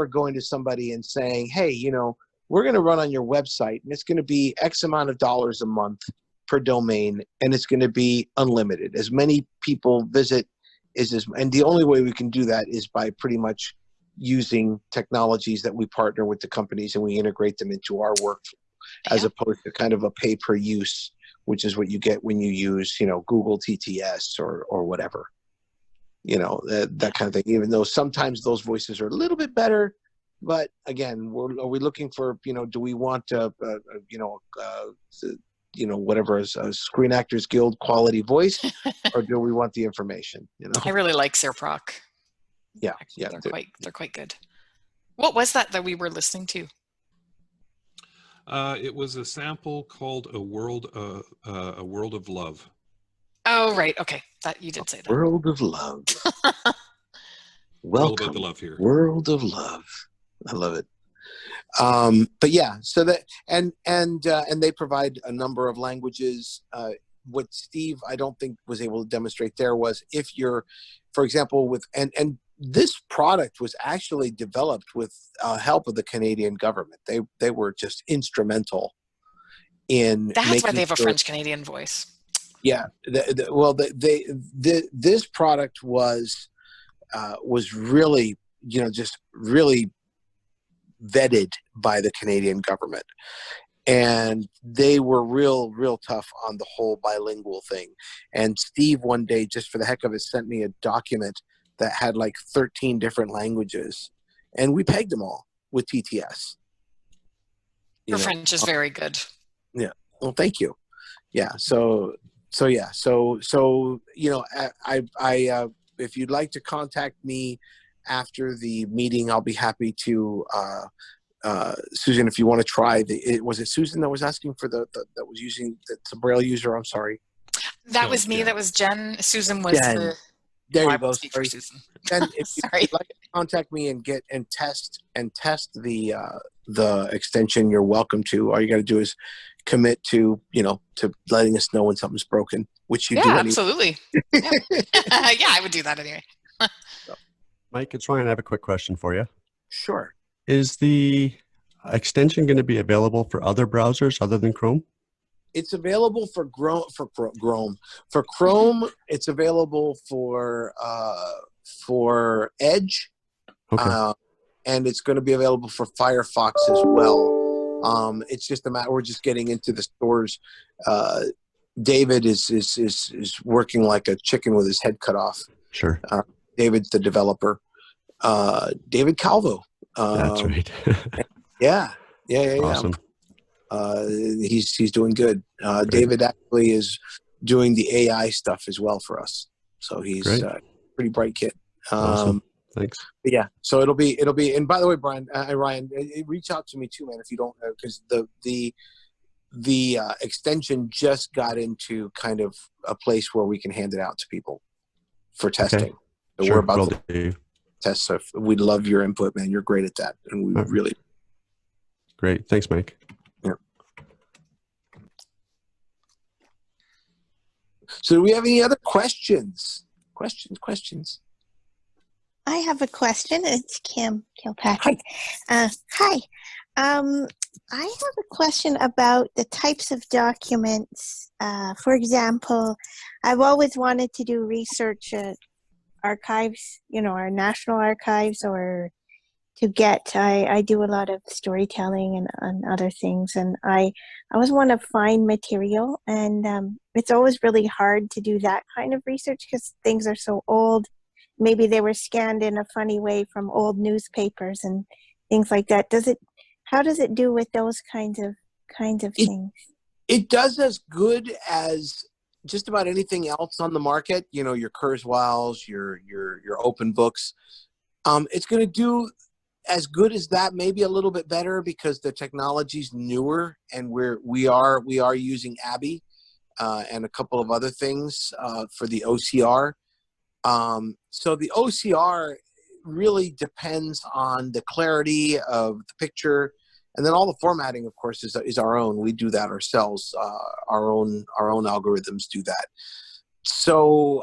going to somebody and saying, hey, you know, we're going to run on your website and it's going to be X amount of dollars a month per domain, and it's going to be unlimited. As many people visit and the only way we can do that is by pretty much using technologies that we partner with the companies and we integrate them into our workflow, as opposed to kind of a pay per use, which is what you get when you use, you know, Google TTS or whatever, you know, that kind of thing. Even though sometimes those voices are a little bit better, but again, are we looking for, you know, do we want whatever a Screen Actors Guild quality voice, or do we want the information? You know, I really like Seroproc. Yeah, Actually, they're quite good. What was that we were listening to? It was a sample called "A World of Love." Oh, right. Okay, that you did say that. World of Love. All Welcome, about the love here. World of Love. I love it. But yeah, so that and they provide a number of languages. What Steve, I don't think, was able to demonstrate there was if you're, for example, with and this product was actually developed with help of the Canadian government. They were just instrumental in. That's why they have a French Canadian voice. Yeah, this product was really, you know, just really vetted by the Canadian government. And they were real tough on the whole bilingual thing. And Steve one day, just for the heck of it, sent me a document that had like 13 different languages. And we pegged them all with TTS. Your French is very good. Yeah. Well, thank you. Yeah. So you know, I if you'd like to contact me after the meeting, I'll be happy to. Susan, if you want to try was it Susan that was asking for that was using the Braille user? I'm sorry. That was me. Jen. That was Jen. Susan was Jen. There you go. Sorry, Susan. Jen, if Sorry. you'd like to contact me and test the extension, you're welcome to. All you got to do is commit to to letting us know when something's broken, which you do. Yeah, anyway. absolutely. Yeah. Yeah, I would do that anyway. Mike, it's Ryan. I have a quick question for you. Sure. Is the extension going to be available for other browsers other than Chrome? It's available for Chrome. For Chrome, it's available for Edge, Okay. and it's going to be available for Firefox as well. It's just a matter. We're just getting into the stores. David is working like a chicken with his head cut off. Sure. David's the developer. David Calvo. That's right. Yeah. Awesome. He's doing good. David actually is doing the AI stuff as well for us. So he's a pretty bright kid. Awesome. Thanks. Yeah. So it'll be. And by the way, Ryan, reach out to me too, man, if you don't know, because the extension just got into kind of a place where we can hand it out to people for testing. Okay. So Sure. we're about to test. So we'd love your input, man. You're great at that, and we really. Great. Thanks, Mike. Yeah. So do we have any other questions? Questions? I have a question. It's Kim Kilpatrick. Hi. I have a question about the types of documents. For example, I've always wanted to do research at archives, our national archives, or to get, I do a lot of storytelling and other things, and I always want to find material, and it's always really hard to do that kind of research because things are so old. Maybe they were scanned in a funny way from old newspapers and things like that. How does it do with those kinds of things? It does as good as just about anything else on the market. Your Kurzweils, your open books. It's going to do as good as that, maybe a little bit better because the technology's newer, and we are using Abby and a couple of other things for the OCR. So the OCR really depends on the clarity of the picture, and then all the formatting, of course, is our own. We do that ourselves. Our own algorithms do that. So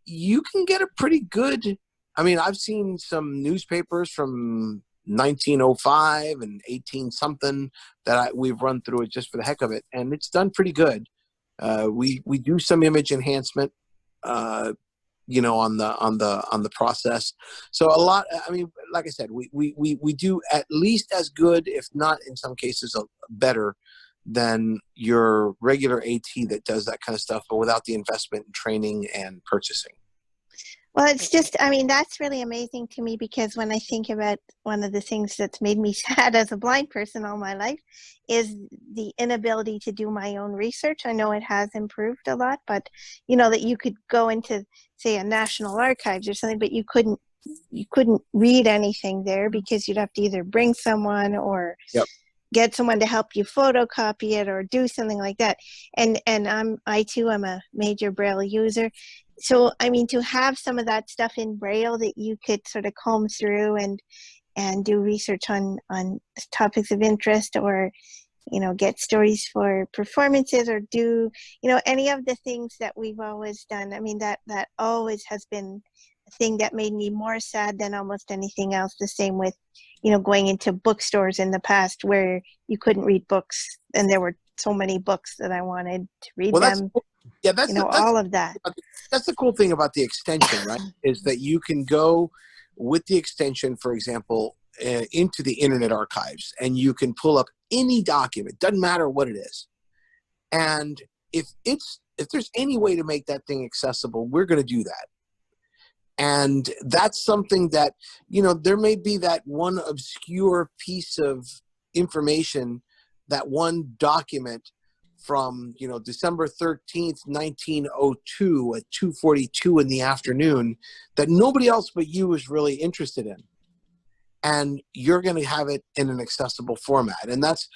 you can get a pretty good. I've seen some newspapers from 1905 and 18 something that we've run through it just for the heck of it, and it's done pretty good. We do some image enhancement, on the process. So a lot. Like I said, we do at least as good, if not in some cases better, than your regular AT that does that kind of stuff, but without the investment in training and purchasing. Well, it's just, that's really amazing to me because when I think about one of the things that's made me sad as a blind person all my life is the inability to do my own research. I know it has improved a lot, but that you could go into, say, a national archives or something, but you couldn't read anything there because you'd have to either bring someone or get someone to help you photocopy it or do something like that. And I too am a major Braille user. So, to have some of that stuff in Braille that you could sort of comb through and do research on topics of interest, or, get stories for performances, or do, any of the things that we've always done. That always has been a thing that made me more sad than almost anything else. The same with, going into bookstores in the past where you couldn't read books, and there were so many books that I wanted to read them. Yeah, that's all of that. That's the cool thing about the extension, right? Is that you can go with the extension, for example, into the Internet Archives, and you can pull up any document, doesn't matter what it is. And if there's any way to make that thing accessible, we're going to do that. And that's something that, you know, there may be that one obscure piece of information, that one document from, you know, December 13th, 1902 at 2:42 in the afternoon that nobody else but you is really interested in. And you're going to have it in an accessible format. And that's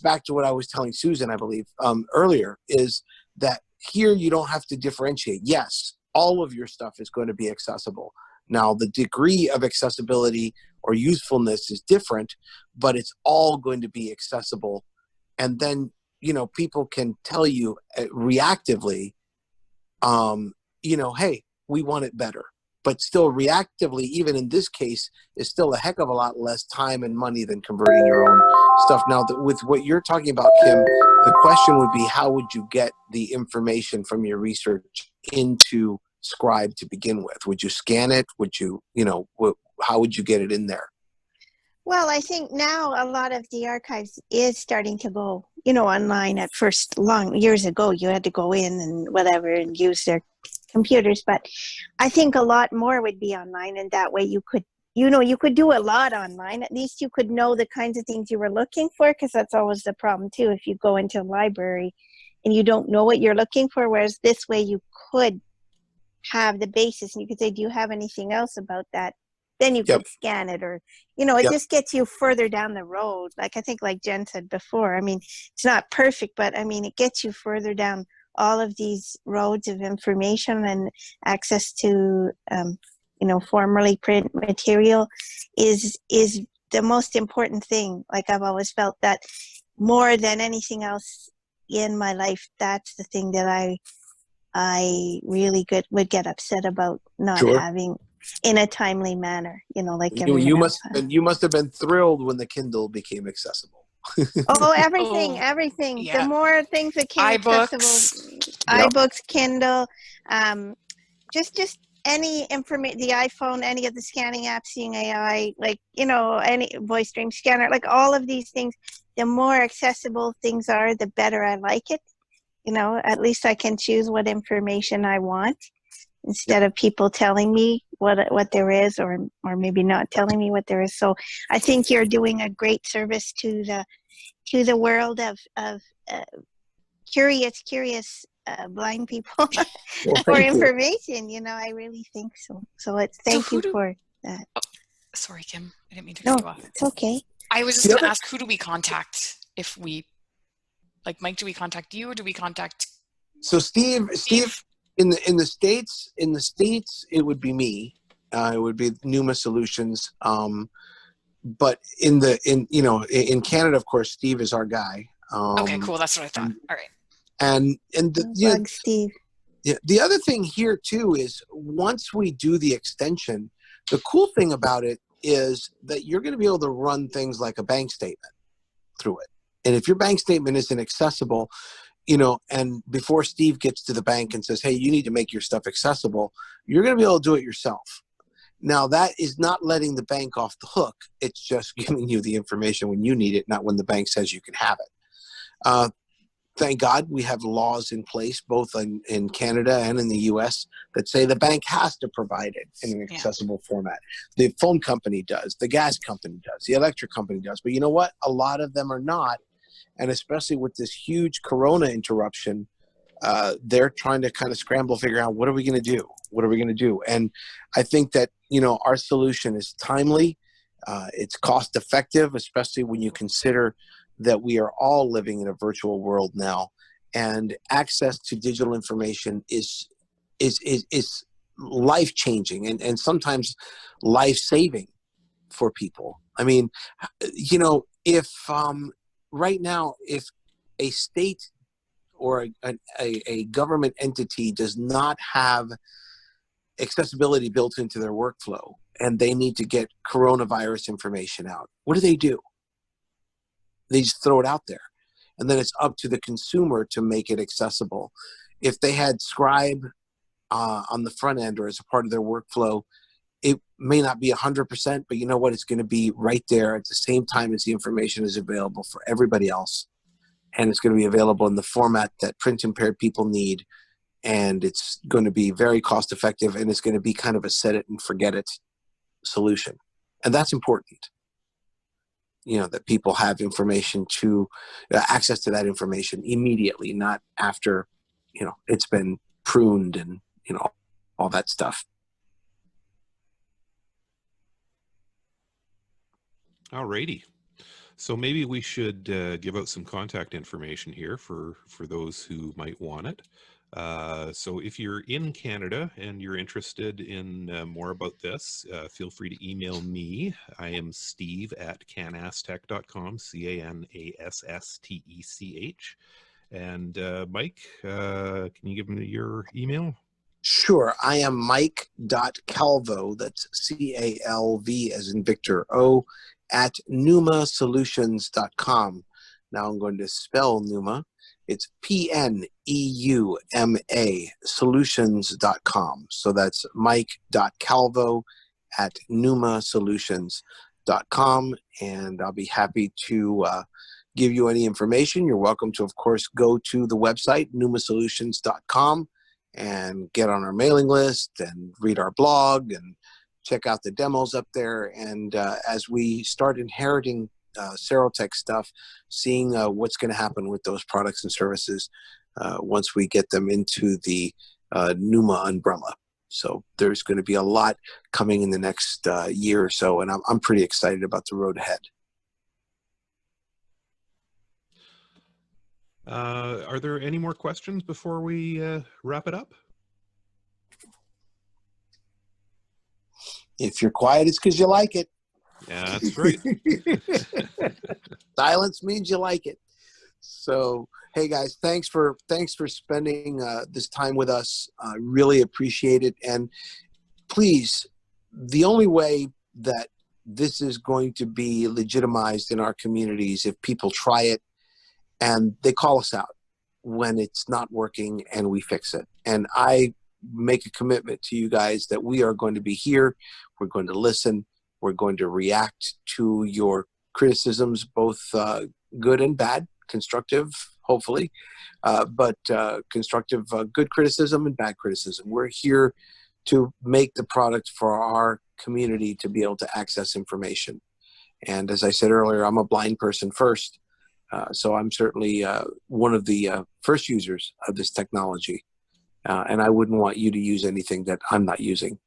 back to what I was telling Susan, I believe, earlier, is that here you don't have to differentiate. Yes, all of your stuff is going to be accessible. Now, the degree of accessibility or usefulness is different, but it's all going to be accessible. And then, you know, people can tell you reactively, you know, hey, we want it better. But still reactively, even in this case, is still a heck of a lot less time and money than converting your own stuff. Now, with what you're talking about, Kim, the question would be, how would you get the information from your research into Scribe to begin with? Would you scan it? Would you, you know, how would you get it in there? Well, I think now a lot of the archives is starting to go, you know, online. At first, long years ago, you had to go in and whatever and use their computers, but I think a lot more would be online, and that way you could, you know, you could do a lot online. At least you could know the kinds of things you were looking for, because that's always the problem too. If you go into a library and you don't know what you're looking for, whereas this way you could have the basis and you could say, do you have anything else about that? Then you could scan it, or, you know, it just gets you further down the road. Like I think, like Jen said before, I mean, it's not perfect, but I mean, it gets you further down all of these roads of information, and access to, you know, formerly print material is the most important thing. Like I've always felt that more than anything else in my life, that's the thing that I really would get upset about not having in a timely manner, you know, like you must have been thrilled when the Kindle became accessible. Oh, everything. Yeah. The more things that came accessible, iBooks, Kindle, just any information, the iPhone, any of the scanning apps, Seeing AI, like, you know, any voice stream scanner, like all of these things, the more accessible things are, the better I like it. You know, at least I can choose what information I want, instead of people telling me what there is, or maybe not telling me what there is. So I think you're doing a great service to the world of curious blind people for information. You know, I really think so. So thank you for that. Oh, sorry, Kim. I didn't mean to cut you off. It's okay. I was just going to ask, who do we contact if we, like, Mike, do we contact you, or do we contact? So Steve, in the States, it would be me. It would be Pneuma Solutions. But in Canada, of course, Steve is our guy. Okay, cool. That's what I thought. All right. And Steve. Yeah, the other thing here too is, once we do the extension, the cool thing about it is that you're going to be able to run things like a bank statement through it. And if your bank statement isn't accessible, you know, and before Steve gets to the bank and says, hey, you need to make your stuff accessible, you're going to be able to do it yourself. Now, that is not letting the bank off the hook. It's just giving you the information when you need it, not when the bank says you can have it. Thank God we have laws in place, both in Canada and in the US, that say the bank has to provide it in an accessible format. The phone company does, the gas company does, the electric company does. But you know what? A lot of them are not. And especially with this huge corona interruption, they're trying to kind of scramble, figure out, what are we going to do? What are we going to do? And I think that, you know, our solution is timely. It's cost effective, especially when you consider that we are all living in a virtual world now, and access to digital information is life changing and sometimes life saving for people. I mean, you know, if right now, if a state or a government entity does not have accessibility built into their workflow, and they need to get coronavirus information out, what do? They just throw it out there. And then it's up to the consumer to make it accessible. If they had Scribe on the front end or as a part of their workflow, it may not be 100%, but you know what? It's going to be right there at the same time as the information is available for everybody else. And it's going to be available in the format that print impaired people need. And it's going to be very cost effective, and it's going to be kind of a set it and forget it solution. And that's important, you know, that people have information to access to that information immediately, not after, you know, it's been pruned and, you know, all that stuff. Alrighty. So maybe we should give out some contact information here for those who might want it. So if you're in Canada and you're interested in more about this, feel free to email me. I am steve@canassTech.com, CANASSTECH. And Mike, can you give me your email? Sure. I am Mike.Calvo, that's C-A-L-V as in Victor O, at pneumasolutions.com. Now I'm going to spell Pneuma. It's P-N-E-U-M-A solutions.com. So that's Mike.Calvo at pneumasolutions.com. And I'll be happy to give you any information. You're welcome to, of course, go to the website, pneumasolutions.com, and get on our mailing list and read our blog and check out the demos up there. And as we start inheriting Serotech stuff, seeing what's going to happen with those products and services once we get them into the Pneuma umbrella. So there's going to be a lot coming in the next year or so, and I'm pretty excited about the road ahead. Are there any more questions before we wrap it up? If you're quiet, it's because you like it. Yeah, that's right. Silence means you like it. So, hey guys, thanks for spending this time with us. I really appreciate it. And please, the only way that this is going to be legitimized in our communities if people try it and they call us out when it's not working and we fix it. And I make a commitment to you guys that we are going to be here. We're going to listen. We're going to react to your criticisms, both good and bad, constructive, hopefully, but constructive, good criticism and bad criticism. We're here to make the product for our community to be able to access information. And as I said earlier, I'm a blind person first, so I'm certainly one of the first users of this technology. And I wouldn't want you to use anything that I'm not using.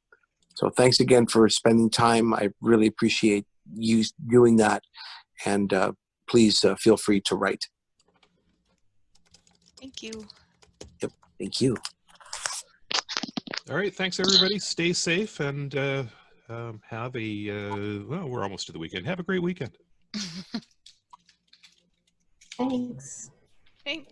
So thanks again for spending time. I really appreciate you doing that. And please feel free to write. Thank you. Yep, thank you. All right, thanks everybody. Stay safe and have a, well, we're almost to the weekend. Have a great weekend. Thanks. Thanks.